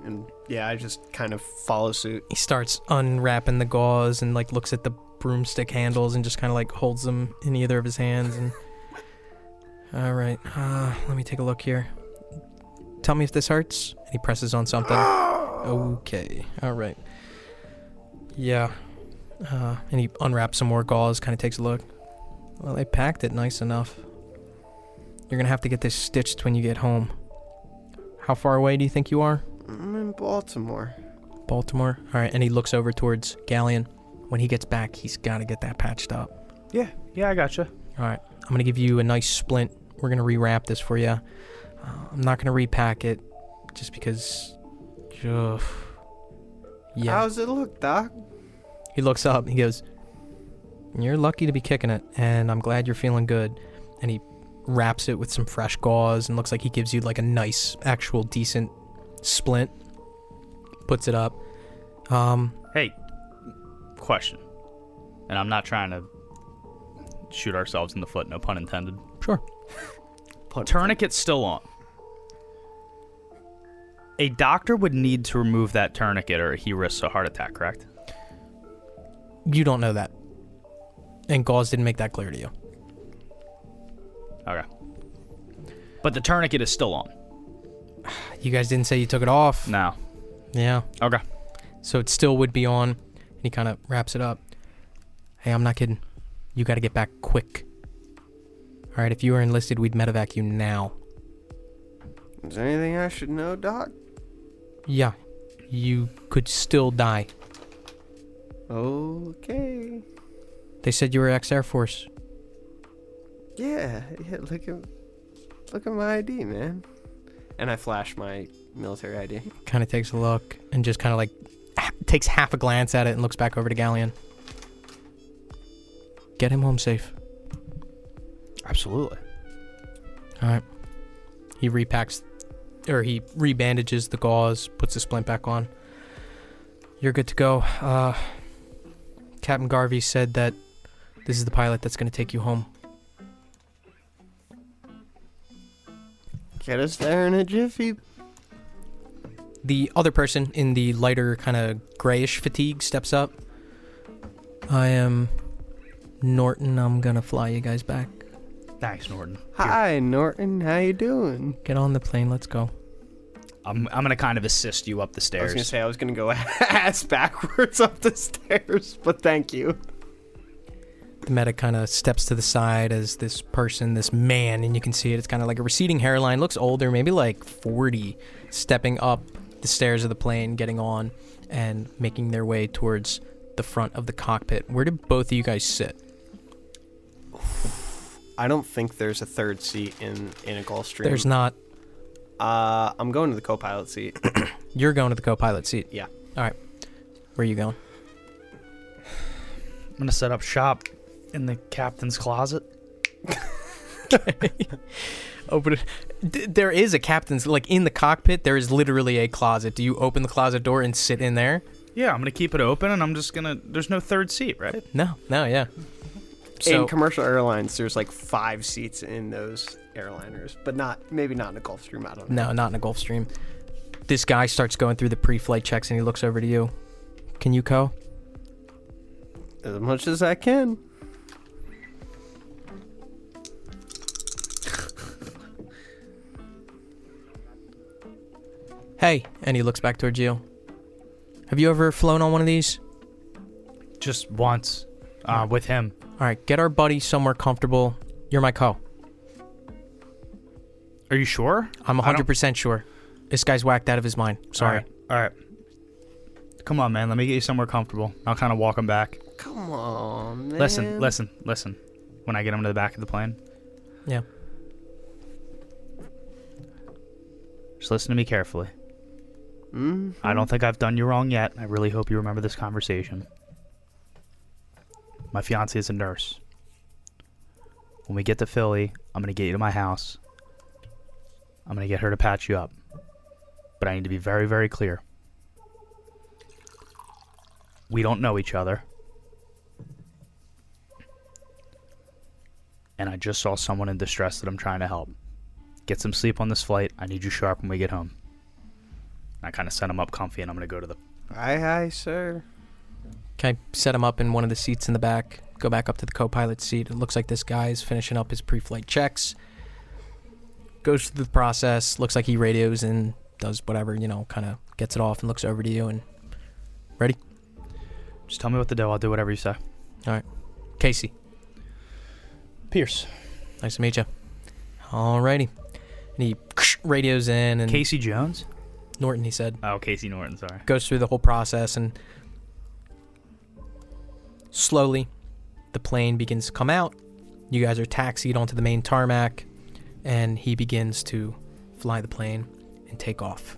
And yeah, I just kind of follow suit. He starts unwrapping the gauze and looks at the broomstick handles and just kind of holds them in either of his hands. And all right, let me take a look here. Tell me if this hurts. And he presses on something. Okay, all right. Yeah. And he unwraps some more gauze, kind of takes a look. Well, they packed it nice enough. You're going to have to get this stitched when you get home. How far away do you think you are? I'm in Baltimore. Baltimore? All right, and he looks over towards Gallion. When he gets back, he's got to get that patched up. Yeah, I gotcha. All right, I'm going to give you a nice splint. We're going to rewrap this for you. I'm not going to repack it just because... yeah. How's it look, Doc? He looks up. He goes, you're lucky to be kicking it, and I'm glad you're feeling good. And he wraps it with some fresh gauze and looks like he gives you a nice, actual, decent splint. Puts it up. Hey, question. And I'm not trying to shoot ourselves in the foot, no pun intended. Sure. Tourniquet's still on. A doctor would need to remove that tourniquet or he risks a heart attack, correct? You don't know that. And gauze didn't make that clear to you. Okay. But the tourniquet is still on. You guys didn't say you took it off. No. Yeah. Okay. So it still would be on. And he kind of wraps it up. Hey, I'm not kidding. You got to get back quick. All right, if you were enlisted, we'd medevac you now. Is there anything I should know, Doc? Yeah. You could still die. Okay. They said you were ex-Air Force. Yeah, look at my ID, man. And I flash my military ID. Kind of takes a look and just kind of like takes half a glance at it and looks back over to Gallion. Get him home safe. Absolutely. All right. He repacks, or he rebandages the gauze, puts the splint back on. You're good to go. Captain Garvey said that this is the pilot that's going to take you home. Get us there in a jiffy. The other person in the lighter kind of grayish fatigue steps up. I am Norton. I'm going to fly you guys back. Thanks, Norton. Hi, Norton. How you doing? Get on the plane. Let's go. I'm gonna kind of assist you up the I was stairs. gonna say I was gonna go ass backwards up the stairs, but thank you. The medic kind of steps to the side as this person, this man, and you can see it. It's kind of like a receding hairline. Looks older, maybe like 40, stepping up the stairs of the plane, getting on, and making their way towards the front of the cockpit. Where did both of you guys sit? I don't think there's a third seat in a Gulfstream. There's not. I'm going to the co-pilot seat. You're going to the co-pilot seat. Yeah. All right. Where are you going? I'm gonna set up shop in the captain's closet. Open it. There is a captain's, like in the cockpit, there is literally a closet. Do you open the closet door and sit in there? Yeah, I'm gonna keep it open, and I'm just gonna. There's no third seat, right? No, yeah. In commercial airlines, there's like 5 seats in those airliners, but maybe not in a Gulfstream. I don't know. No, not in a Gulfstream. This guy starts going through the pre-flight checks and he looks over to you. Can you co? As much as I can. Hey, and he looks back towards you. Have you ever flown on one of these? Just once, with him. All right, get our buddy somewhere comfortable. You're my co. Are you sure? I'm 100% sure. This guy's whacked out of his mind. Sorry. All right. Come on, man. Let me get you somewhere comfortable. I'll kind of walk him back. Come on, man. Listen. When I get him to the back of the plane, Yeah. just listen to me carefully. Mm-hmm. I don't think I've done you wrong yet. I really hope you remember this conversation. My fiance is a nurse. When we get to Philly, I'm going to get you to my house. I'm going to get her to patch you up. But I need to be very, very clear. We don't know each other. And I just saw someone in distress that I'm trying to help. Get some sleep on this flight. I need you sharp when we get home. I kind of set him up comfy, and I'm going to go to the... Aye, sir. Okay, set him up in one of the seats in the back. Go back up to the co-pilot seat. It looks like this guy is finishing up his pre-flight checks. Goes through the process. Looks like he radios and does whatever, kind of gets it off and looks over to you and... Ready? Just tell me what to do. I'll do whatever you say. All right. Casey. Pierce. Nice to meet you. Alrighty. And he radios in and... Casey Jones? Norton, he said. Oh, Casey Norton, sorry. Goes through the whole process and... Slowly, the plane begins to come out. You guys are taxied onto the main tarmac. And he begins to fly the plane and take off.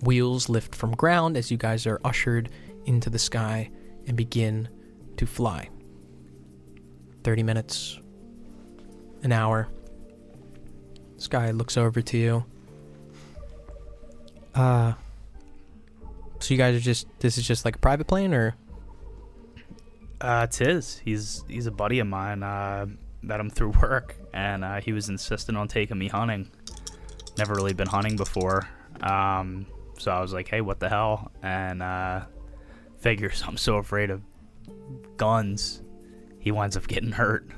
Wheels lift from ground as you guys are ushered into the sky and begin to fly. 30 minutes, an hour. Sky looks over to you. So you guys are this is just like a private plane, or? It's his. He's a buddy of mine. Met him through work, and he was insistent on taking me hunting. Never really been hunting before. So I was like, hey, what the hell? And figures I'm so afraid of guns, he winds up getting hurt.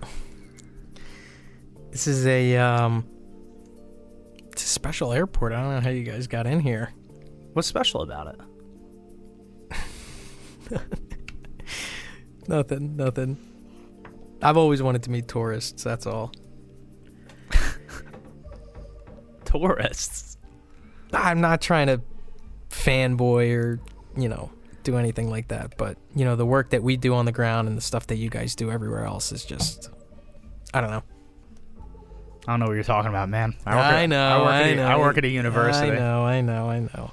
This is it's a special airport. I don't know how you guys got in here. What's special about it? Nothing. I've always wanted to meet tourists, that's all. Tourists? I'm not trying to fanboy or, do anything like that. But, you know, the work that we do on the ground and the stuff that you guys do everywhere else is just, I don't know. I don't know what you're talking about, man. I know. I work at a university. I know.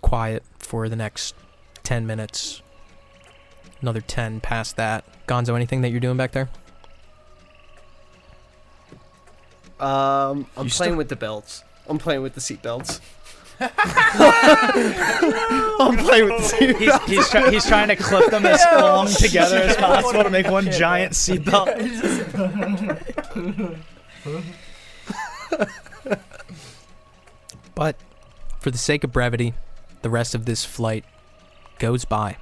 Quiet for the next 10 minutes. Another 10 past that. Gonzo, anything that you're doing back there? I'm playing with the belts. I'm playing with the seat belts. I'm playing with the seat belts. He's trying to clip them as long together as possible to make one giant seatbelt. But for the sake of brevity, the rest of this flight goes by.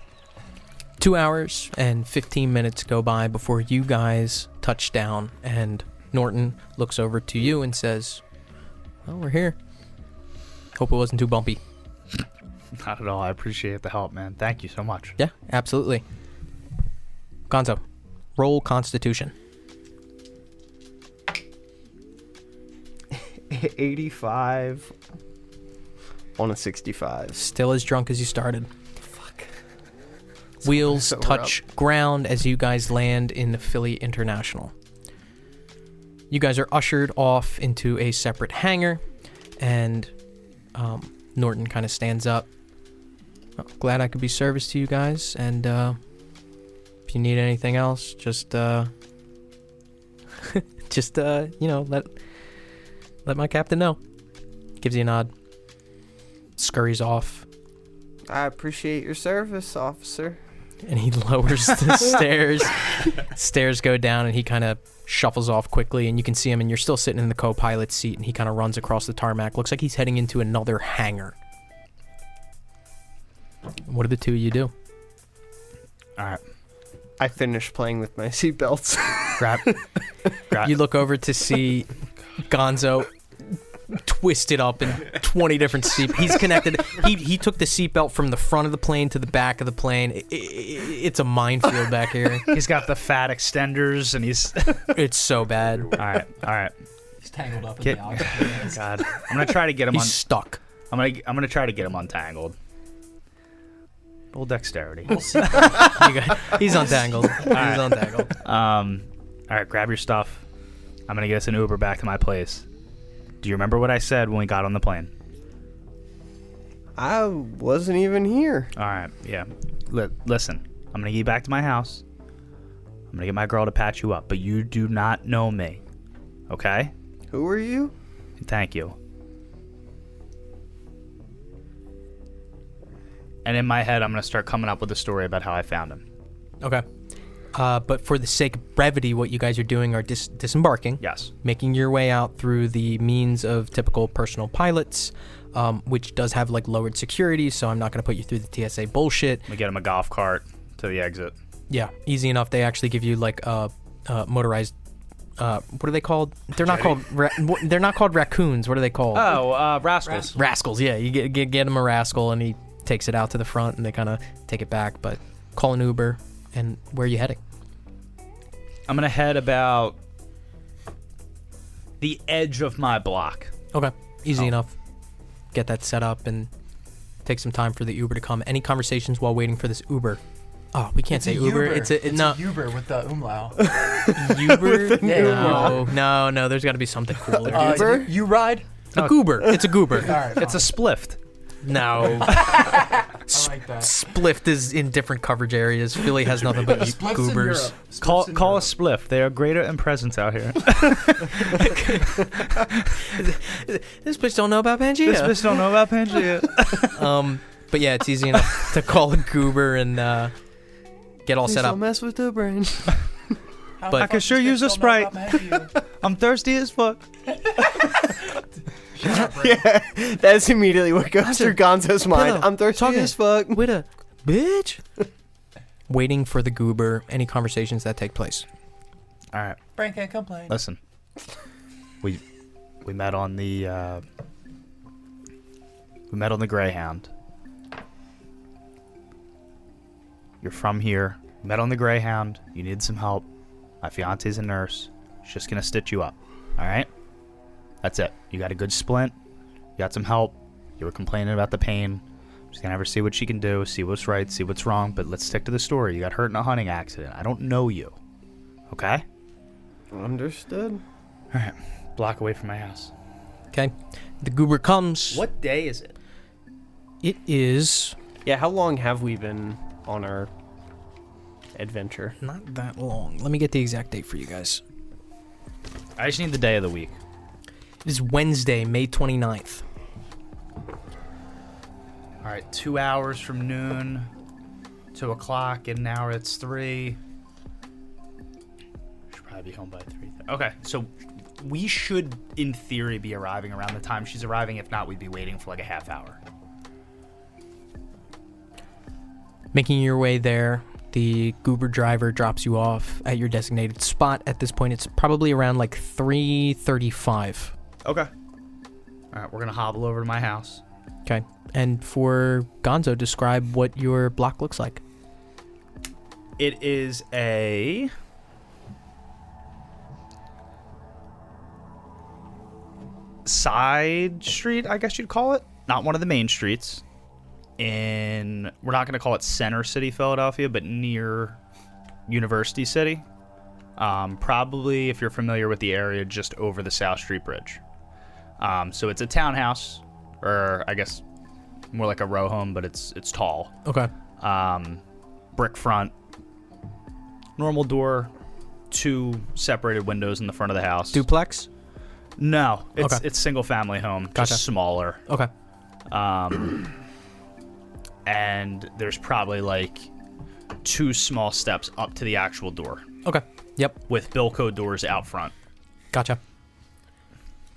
2 hours and 15 minutes go by before you guys touch down, and Norton looks over to you and says, well, we're here. Hope it wasn't too bumpy. Not at all. I appreciate the help, man. Thank you so much. Yeah, absolutely. Gonzo, roll Constitution. 85 on a 65. Still as drunk as you started. Fuck. Wheels So touch ground as you guys land in Philly International. You guys are ushered off into a separate hangar, and Norton kind of stands up. Well, glad I could be service to you guys, and if you need anything else, just you know, let my captain know. Gives you a nod. Scurries off. I appreciate your service, officer. And he lowers the stairs. Stairs go down, and he kind of shuffles off quickly, and you can see him, and you're still sitting in the co-pilot seat, and he kind of runs across the tarmac. Looks like he's heading into another hangar. What do the two of you do? All right. I finished playing with my seatbelts. Grab. You look over to see Gonzo twisted up in 20 different seat. He's connected. He took the seatbelt from the front of the plane to the back of the plane. It's a minefield back here. He's got the fat extenders, and he's. It's so bad. All right. He's tangled up in Get- the oxygen. God, I'm gonna try to get him He's on. stuck. I'm gonna try to get him untangled. Roll dexterity. He's untangled. He's untangled. All right, grab your stuff. I'm gonna get us an Uber back to my place. Do you remember what I said when we got on the plane? I wasn't even here. All right, yeah. Listen, I'm gonna get you back to my house. I'm gonna get my girl to patch you up, but you do not know me, okay? Who are you? Thank you. And in my head, I'm gonna start coming up with a story about how I found him. Okay. But for the sake of brevity, what you guys are doing are disembarking. Yes. Making your way out through the means of typical personal pilots, which does have like lowered security, so I'm not going to put you through the TSA bullshit. We get him a golf cart to the exit. Yeah, easy enough. They actually give you like motorized. What are they called? They're not called. They're not called raccoons. What are they called? Oh, rascals. Rascals. Yeah, you get him a rascal, and he takes it out to the front, and they kind of take it back. But call an Uber. And where are you heading? I'm gonna head about the edge of my block. Okay, easy enough. Get that set up and take some time for the Uber to come. Any conversations while waiting for this Uber? Oh, we can't say Uber. It's a Uber with the umlaut. Uber? Yeah. No. There's got to be something cooler. Uber? You ride? A goober. It's a goober. All right. It's a splift. No. I like that. Spliff is in different coverage areas. Philly has nothing but Spliff's in goobers. Europe. Call Spliff's in a Europe. spliff. They are greater in presence out here. This bitch don't know about Pangea. This bitch don't know about Pangea. But yeah, it's easy enough to call a goober and get all Please set don't up. mess with the brain. How But- the I can fuck sure does use a this girl know Sprite. about Pangea? I'm thirsty as fuck. Yeah, that's immediately what goes through Gonzo's mind. Pillow, I'm thirsty talking. as fuck. With a bitch. Waiting for the goober. Any conversations that take place? All right. Brain can't complain. Listen. We met on the Greyhound. You're from here. We met on the Greyhound. You need some help. My fiance's a nurse. She's just gonna stitch you up. All right. That's it. You got a good splint. You got some help. You were complaining about the pain. She's gonna have her see what she can do, see what's right, see what's wrong. But let's stick to the story. You got hurt in a hunting accident. I don't know you. Okay? Understood. All right. Block away from my house. Okay. The goober comes. What day is it? It is Yeah, how long have we been on our adventure? not that long. Let me get the exact date for you guys. I just need the day of the week. It is Wednesday, May 29th. All right, 2 hours from noon, 2 o'clock. In an hour, it's 3. Should probably be home by 3. Okay, so we should, in theory, be arriving around the time she's arriving. If not, we'd be waiting for like a half hour. Making your way there, the goober driver drops you off at your designated spot. At this point, it's probably around like 3:35. Okay. All right, we're gonna hobble over to my house. Okay. And for Gonzo, describe what your block looks like. It is a side street, I guess you'd call it. Not one of the main streets. We're not going to call it Center City, Philadelphia, but near University City. Probably, if you're familiar with the area, just over the South Street Bridge. So it's a townhouse, or I guess more like a row home, but it's tall. Okay. Brick front, normal door, 2 separated windows in the front of the house. Duplex? No, it's Okay. it's single family home, Gotcha. just smaller. Okay. And there's probably like 2 small steps up to the actual door Okay. Yep. with Bilco doors out front. Gotcha.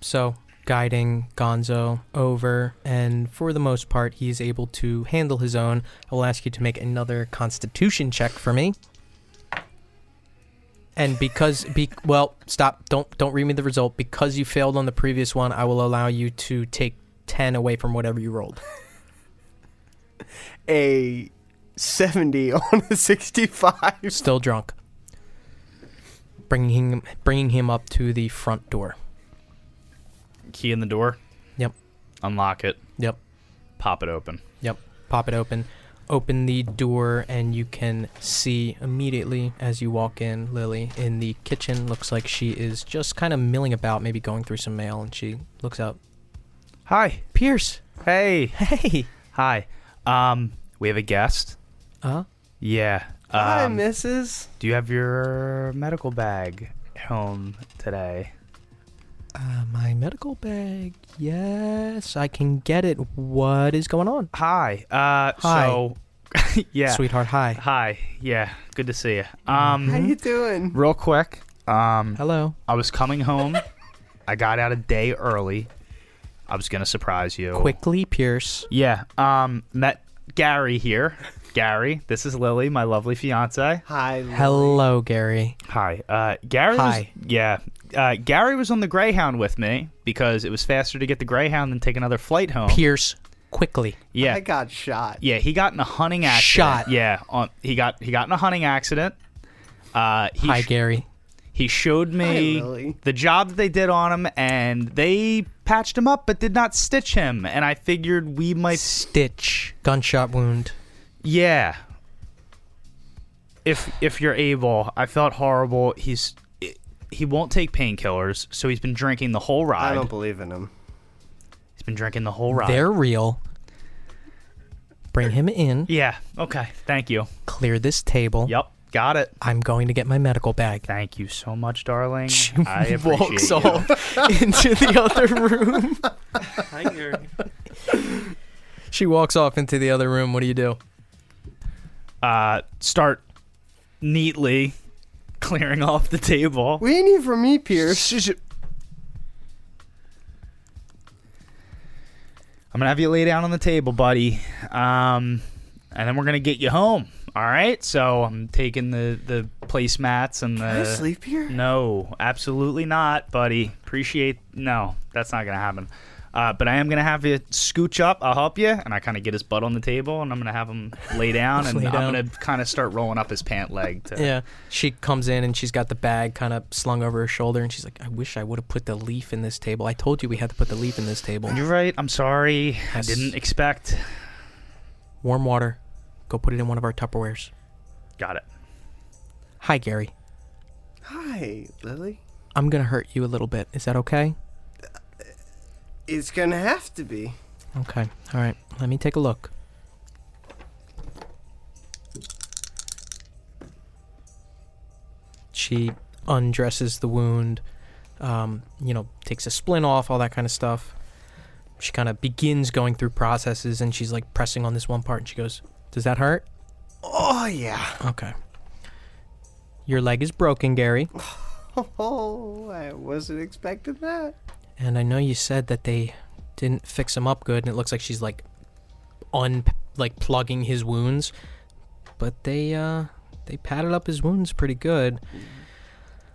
So, guiding Gonzo over, and for the most part, he's able to handle his own. I will ask you to make another Constitution check for me. And because, well, stop. Don't read me the result. Because you failed on the previous one, I will allow you to take 10 away from whatever you rolled. A 70 on a 65. Still drunk. Bringing him up to the front door. Key in the door. Yep. Unlock it. Yep. Pop it open. Yep. Pop it open. Open the door, and you can see immediately as you walk in, Lily in the kitchen. Looks like she is just kind of milling about, maybe going through some mail, and she looks out. Hi. Pierce. Hey. Hey. Hi. We have a guest. Yeah. Hi, Mrs. Do you have your medical bag home today? My medical bag. Yes, I can get it. What is going on? Hi. Hi. So, yeah. Sweetheart, hi. Hi. Yeah. Good to see you. How you doing? Real quick. Hello. I was coming home. I got out a day early. I was gonna surprise you. Quickly, Pierce. Yeah. Met Gary here. Gary, this is Lily, my lovely fiance. Hi. Lily. Hello, Gary. Hi. Gary. Hi. Gary was on the Greyhound with me because it was faster to get the Greyhound than take another flight home. Pierce, quickly. Yeah. I got shot. Yeah, he got in a hunting accident. Shot. Yeah, he got in a hunting accident. Hi, Gary. He showed me Hi, Lily. the job that they did on him, and they patched him up but did not stitch him. And I figured we might. Stitch. Gunshot wound. Yeah. If you're able, I felt horrible. He won't take painkillers, so he's been drinking the whole ride. I don't believe in him. He's been drinking the whole ride. They're real. Bring him in. Yeah. Okay. Thank you. Clear this table. Yep. Got it. I'm going to get my medical bag. Thank you so much, darling. She I appreciate walks you. off into the other room. Hi, Gary. She walks off into the other room. What do you do? Start neatly clearing off the table. What do you need from me, Pierce? I'm gonna have you lay down on the table, buddy. And then we're gonna get you home. All right. So I'm taking the placemats and the. Can I sleep here? No, absolutely not, buddy. No, that's not gonna happen. But I am gonna have you scooch up. I'll help you, and I kind of get his butt on the table, and I'm gonna have him lay down, and Lay I'm down. gonna kind of start rolling up his pant leg. Yeah. She comes in and she's got the bag kind of slung over her shoulder, and she's like, I wish I would have put the leaf in this table. I told you we had to put the leaf in this table. You're right. I'm sorry. Yes. I didn't expect. Warm water. Go put it in one of our Tupperwares. Got it. Hi, Gary. Hi, Lily. I'm going to hurt you a little bit. Is that okay? It's gonna have to be. Okay. All right. Let me take a look. She undresses the wound, takes a splint off, all that kind of stuff. She kind of begins going through processes, and she's like pressing on this one part, and she goes, "Does that hurt?" Oh, yeah. Okay. Your leg is broken, Gary. Oh, I wasn't expecting that. And I know you said that they didn't fix him up good, and it looks like she's like plugging his wounds, but they padded up his wounds pretty good.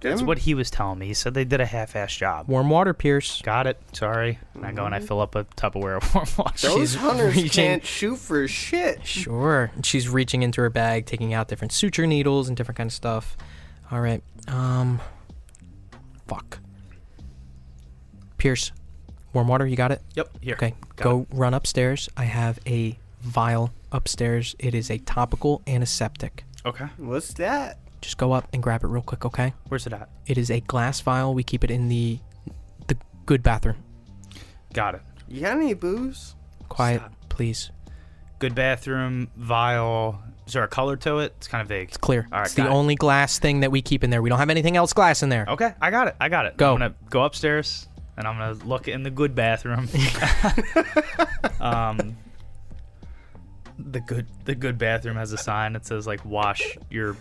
That's what he was telling me. He said they did a half-ass job. Warm water, Pierce. Got it. Sorry. And I go and I fill up a Tupperware of warm water. Those She's hunters reaching- can't shoot for shit. Sure. She's reaching into her bag, taking out different suture needles and different kind of stuff. All right. Fuck. Pierce, warm water, you got it? Yep. Here. Okay. Got Go run upstairs. I have a vial upstairs. It is a topical antiseptic. it. Okay. What's that? Just go up and grab it real quick, okay? Where's it at? It is a glass vial. We keep it in the good bathroom. Got it. You got any booze? Quiet, Stop. please. Good bathroom, vial. Is there a color to it? It's kind of vague. It's clear. All right, It's the got it. only glass thing that we keep in there. We don't have anything else glass in there. Okay, I got it. Go. I'm going to go upstairs, and I'm going to look in the good bathroom. The good bathroom has a sign that says, like, wash your...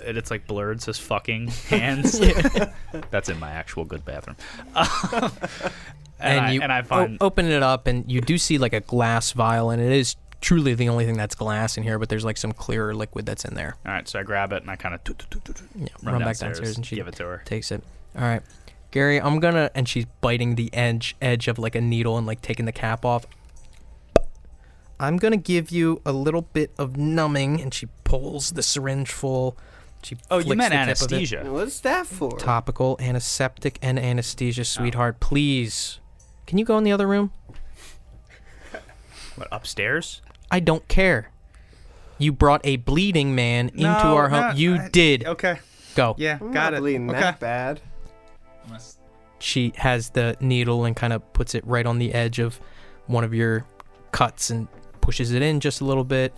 And it's, like, blurred. It says fucking hands. That's in my actual good bathroom. And you I find... open it up, and you do see, like, a glass vial, and it is truly the only thing that's glass in here, but there's, like, some clearer liquid that's in there. All right, so I grab it, and I kind of Run back downstairs, and she give it to her. takes it. All right. Gary, I'm gonna... And she's biting the edge of, like, a needle and, like, taking the cap off. I'm gonna give you a little bit of numbing, and she pulls the syringe full. She Oh, you flicks meant the tip of it. anesthesia. What's that for? Topical, antiseptic, and anesthesia, sweetheart. Please. Can you go in the other room? What, upstairs? I don't care. You brought a bleeding man into our home. You did. Okay. Go. Yeah, I'm got not it. bleeding Okay. that bad. She has the needle and kind of puts it right on the edge of one of your cuts and pushes it in just a little bit.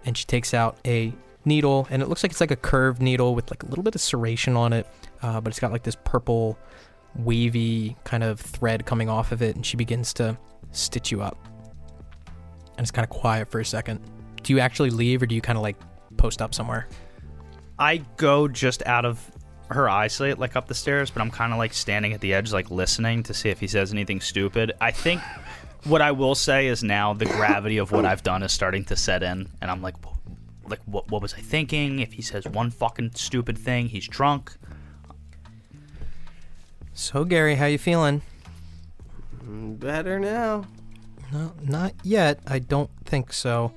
And she takes out a needle, and it looks like it's like a curved needle with like a little bit of serration on it, but it's got like this purple wavy kind of thread coming off of it, and she begins to stitch you up. And it's kind of quiet for a second. Do you actually leave, or do you kind of like post up somewhere? I go just out of her eyesight, like up the stairs, but I'm kind of like standing at the edge, like listening to see if he says anything stupid. I think what I will say is now the gravity of what I've done is starting to set in, and I'm like what was I thinking? If he says one fucking stupid thing, he's drunk. So Gary, how you feeling? Better now. No, not yet. I don't think so.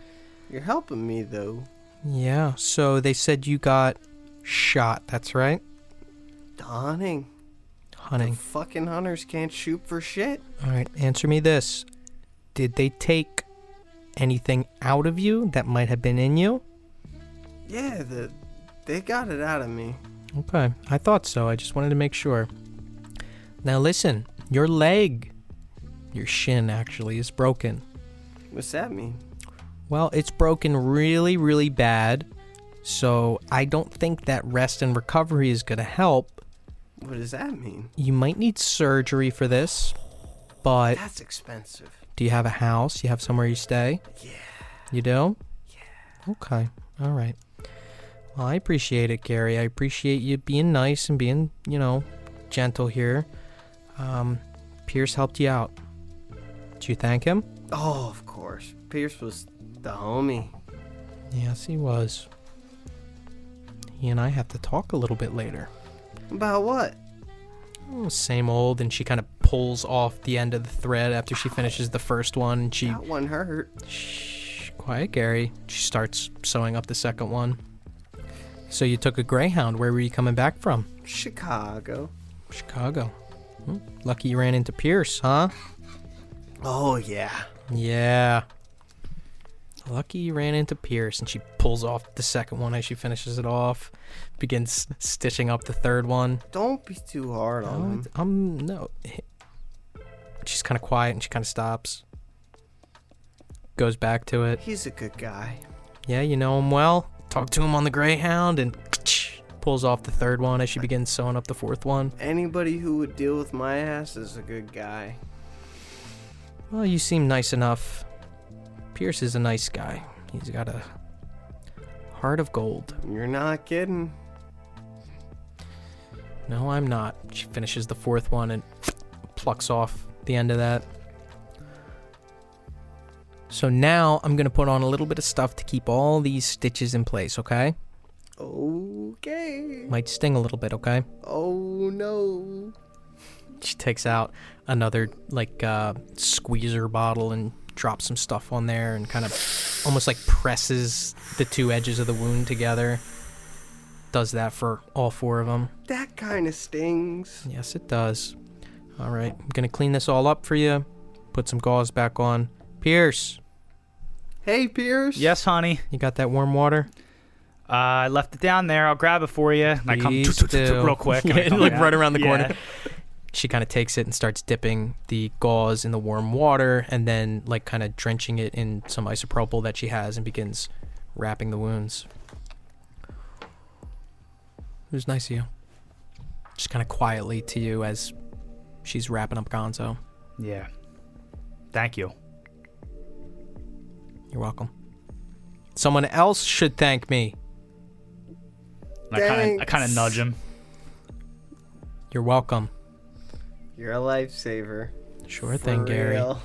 You're helping me, though. Yeah, so they said you got shot, that's right? Hunting. Hunting. The fucking hunters can't shoot for shit. All right, answer me this. Did they take anything out of you that might have been in you? Yeah, they got it out of me. Okay, I thought so. I just wanted to make sure. Now listen, your leg, your shin actually, is broken. What's that mean? Well, it's broken really, really bad, so I don't think that rest and recovery is going to help. What does that mean? You might need surgery for this, but That's expensive. do you have a house? You have somewhere you stay? Yeah. You do? Yeah. Okay, all right. Well, I appreciate it, Gary. I appreciate you being nice and being, gentle here. Pierce helped you out. Did you thank him? Oh, of course. Pierce was the homie. Yes, he was. He and I have to talk a little bit later. About what? Oh, same old, and she kind of pulls off the end of the thread after she finishes the first one, and she... That one hurt. Shh, quiet, Gary. She starts sewing up the second one. So you took a Greyhound. Where were you coming back from? Chicago. Chicago. Lucky you ran into Pierce, huh? Oh, yeah. Yeah. Lucky you ran into Pierce, and she pulls off the second one as she finishes it off, begins stitching up the third one. Don't be too hard on him. No. She's kind of quiet and she kind of stops. Goes back to it. He's a good guy. Yeah, you know him well. Talk to him on the Greyhound and pulls off the third one as she begins sewing up the fourth one. Anybody who would deal with my ass is a good guy. Well, you seem nice enough. Pierce is a nice guy. He's got a heart of gold. You're not kidding. No, I'm not. She finishes the fourth one and plucks off the end of that. So now I'm going to put on a little bit of stuff to keep all these stitches in place, okay? Okay. Might sting a little bit, okay? Oh, no. She takes out another, squeezer bottle and drops some stuff on there and kind of almost like presses the two edges of the wound together. Does that for all four of them. That kind of stings. Yes, it does. All right, I'm going to clean this all up for you. Put some gauze back on. Pierce. Hey, Pierce. Yes, honey. You got that warm water? I left it down there. I'll grab it for you. And I come Please do. real quick. And I Yeah, come like back. right around the Yeah. corner. She kind of takes it and starts dipping the gauze in the warm water and then kind of drenching it in some isopropyl that she has and begins wrapping the wounds. It was nice of you. Just kind of quietly to you as she's wrapping up Gonzo. Yeah. Thank you. You're welcome. Someone else should thank me. And I kind of nudge him. You're welcome. You're a lifesaver. Sure thing, For Gary. real.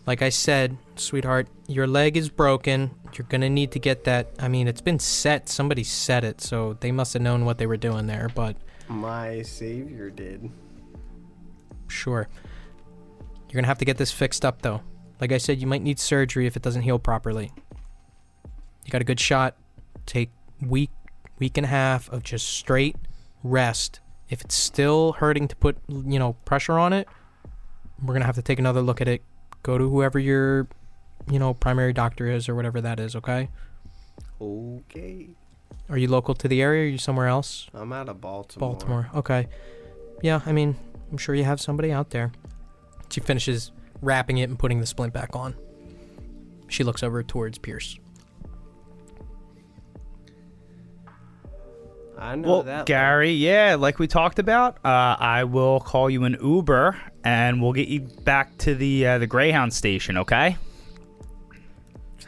Like I said, sweetheart, your leg is broken. You're going to need to get that. I mean, it's been set. Somebody set it, so they must have known what they were doing there, but My savior did. sure. You're going to have to get this fixed up, though. Like I said, you might need surgery if it doesn't heal properly. You got a good shot. Take week and a half of just straight rest. If it's still hurting to put, pressure on it, we're going to have to take another look at it. Go to whoever your, primary doctor is or whatever that is, okay? Okay. Are you local to the area or are you somewhere else? I'm out of Baltimore. Baltimore. Okay. Yeah, I mean, I'm sure you have somebody out there. She finishes wrapping it and putting the splint back on. She looks over towards Pierce. I know Well, that. Gary, yeah, like we talked about, I will call you an Uber, and we'll get you back to the Greyhound station, okay?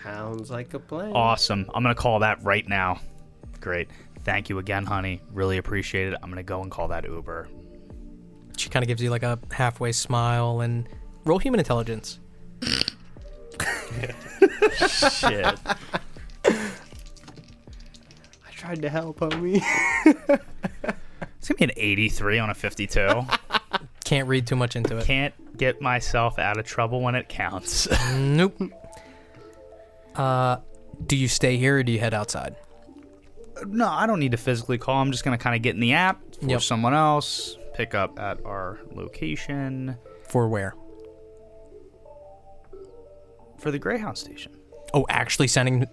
Sounds like a plan. Awesome. I'm going to call that right now. Great. Thank you again, honey. Really appreciate it. I'm going to go and call that Uber. She kind of gives you a halfway smile and roll human intelligence. Shit. I tried to help, homie. It's going to be an 83 on a 52. Can't read too much into it. Can't get myself out of trouble when it counts. Nope. Do you stay here or do you head outside? No, I don't need to physically call. I'm just going to kind of get in the app for Yep. someone else, pick up at our location For where? for the Greyhound station. Oh,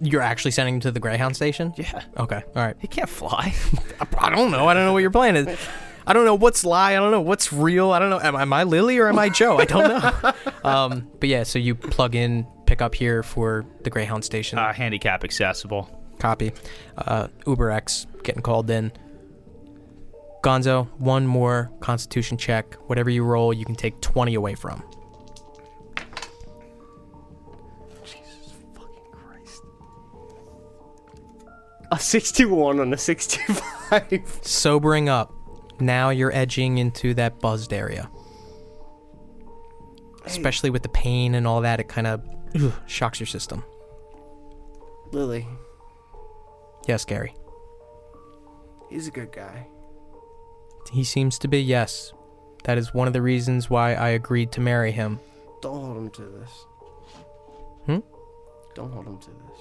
you're actually sending him to the Greyhound station? Yeah. Okay, all right. He can't fly. I don't know. I don't know what your plan is. I don't know what's lie. I don't know what's real. I don't know. Am I Lily or am I Joe? I don't know. But yeah, so you plug in, pick up here for the Greyhound station. Handicap accessible. Copy. Uber X getting called in. Gonzo, one more Constitution check. Whatever you roll, you can take 20 away from. A 61 on a 65. Sobering up. Now you're edging into that buzzed area. Especially with the pain and all that, it kind of shocks your system. Lily, Yes, Gary. he's a good guy. He seems to be, yes. That is one of the reasons why I agreed to marry him. Don't hold him to this. Hmm? Don't hold him to this.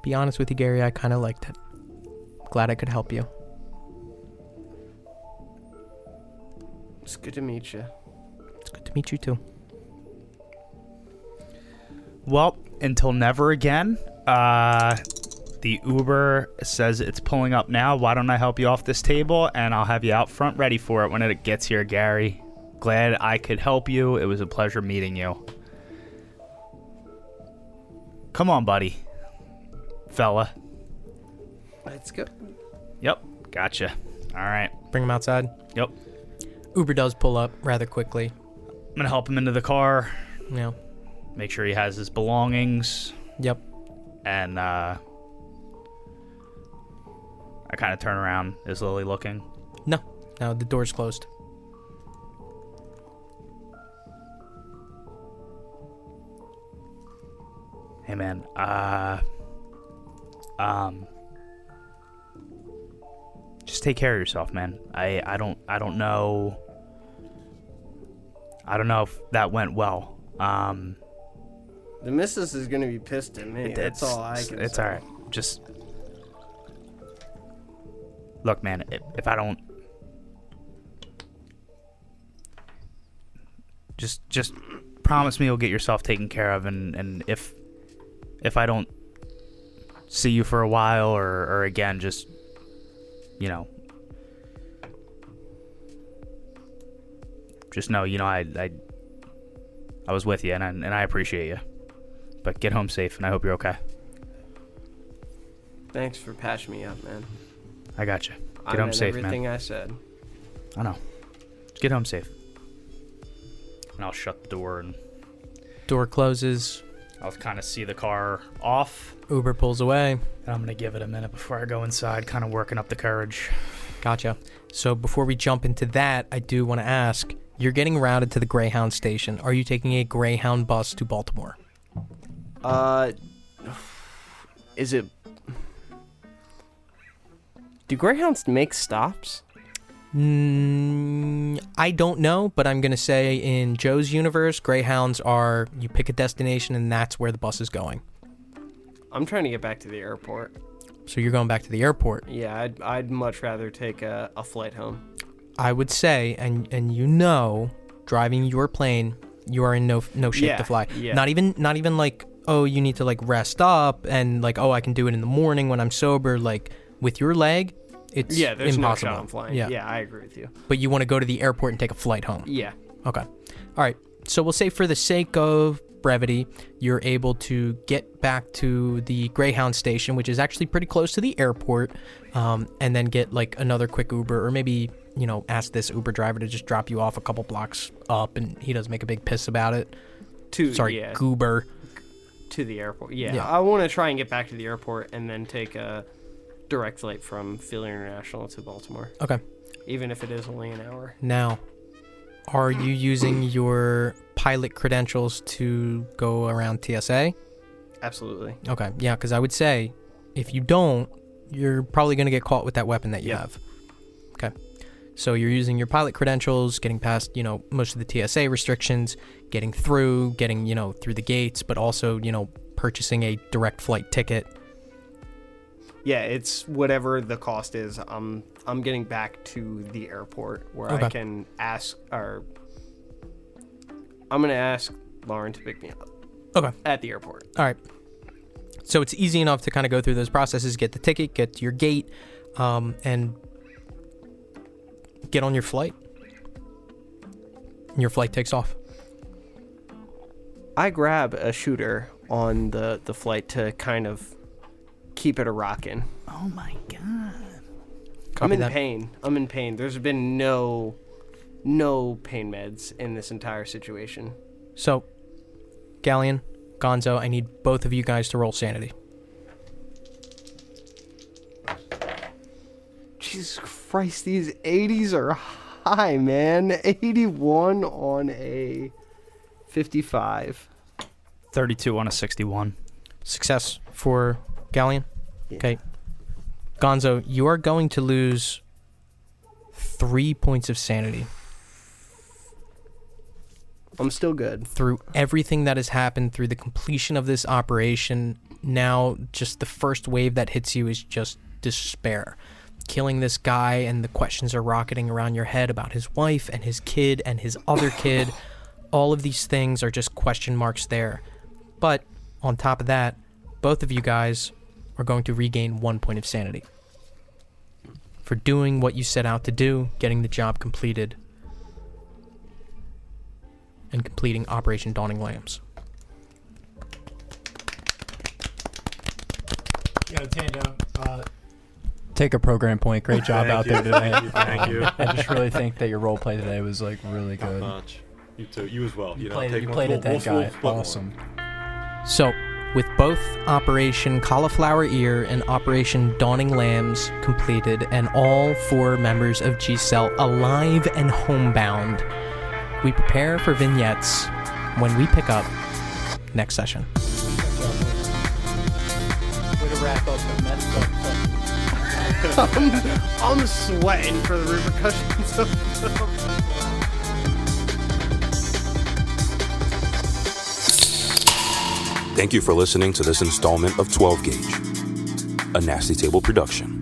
Be honest with you, Gary, I kind of liked it. Glad I could help you. It's good to meet you. It's good to meet you too. Well, until never again. The Uber says it's pulling up now. Why don't I help you off this table, and I'll have you out front ready for it when it gets here, Gary. Glad I could help you. It was a pleasure meeting you. Come on, buddy. Fella. Let's go. Yep, gotcha. All right. Bring him outside. Yep. Uber does pull up rather quickly. I'm going to help him into the car. Yeah. Make sure he has his belongings. Yep. And, I kind of turn around. Is Lily looking? No, the door's closed. Hey, man. Just take care of yourself, man. I don't know. I don't know if that went well. The missus is gonna be pissed at me. That's all I can It's say. all right. Just look, man. If I don't, just promise me you'll get yourself taken care of, and if I don't see you for a while or again, just just know I was with you and I appreciate you. But get home safe, and I hope you're okay. Thanks for patching me up, man. I got you. I Get home meant safe, everything man. I said. I know. Just get home safe. And I'll shut the door, and Door closes. I'll kind of see the car off. Uber pulls away. And I'm going to give it a minute before I go inside, kind of working up the courage. Gotcha. So before we jump into that, I do want to ask, you're getting routed to the Greyhound station. Are you taking a Greyhound bus to Baltimore? Is it... Do Greyhounds make stops? I don't know, but I'm going to say in Joe's universe, Greyhounds are, you pick a destination and that's where the bus is going. I'm trying to get back to the airport. So you're going back to the airport. Yeah, I'd much rather take a flight home. I would say, and driving your plane, you are in no shape to fly. Yeah. Not even like, oh, you need to like rest up and like, oh, I can do it in the morning when I'm sober. Like with your leg, it's there's impossible. no shot on flying. Yeah, I agree with you. But you want to go to the airport and take a flight home. Yeah. Okay. All right. So we'll say for the sake of brevity, you're able to get back to the Greyhound station, which is actually pretty close to the airport, and then get like another quick Uber, or maybe, ask this Uber driver to just drop you off a couple blocks up, and he doesn't make a big piss about it. Goober. To the airport. Yeah. Yeah. I want to try and get back to the airport and then take a direct flight from Philly International to Baltimore. Okay. Even if it is only an hour. Now, are you using your pilot credentials to go around TSA? Absolutely. Okay. Yeah, because I would say if you don't, you're probably going to get caught with that weapon that you have. Okay. So you're using your pilot credentials, getting past, most of the TSA restrictions, getting through the gates, but also, purchasing a direct flight ticket. Yeah, it's whatever the cost is. I'm getting back to the airport where Okay. I can ask, or I'm gonna ask Lauren to pick me up. Okay. At the airport. All right. So it's easy enough to kind of go through those processes, get the ticket, get to your gate, and get on your flight. And your flight takes off. I grab a shooter on the flight to kind of keep it a rockin'. Oh my god. Copy I'm in that. pain. There's been no pain meds in this entire situation. So, Gallion, Gonzo, I need both of you guys to roll sanity. Jesus Christ, these 80s are high, man. 81 on a 55. 32 on a 61. Success for Gallion. Yeah. Okay. Gonzo, you are going to lose 3 points of sanity I'm still good. through everything that has happened, through the completion of this operation. Now, just the first wave that hits you is just despair. Killing this guy, and the questions are rocketing around your head about his wife and his kid and his other kid. All of these things are just question marks there. But On top of that, both of you guys are going to regain 1 point of sanity for doing what you set out to do, getting the job completed, and completing Operation Dawning Lambs. Take a program point. Great job out there today. Thank you. I just really think that your role play today was like really Top good. notch. You too. You as well. You know, played, take you one- played we'll- it, that we'll- guy. we'll split one. Awesome. So, with both Operation Cauliflower Ear and Operation Dawning Lambs completed, and all 4 members of G-Cell alive and homebound, we prepare for vignettes when we pick up next session. Way to wrap up the messed up. I'm sweating for the repercussions of Thank you for listening to this installment of 12 Gauge, a Nasty Table production.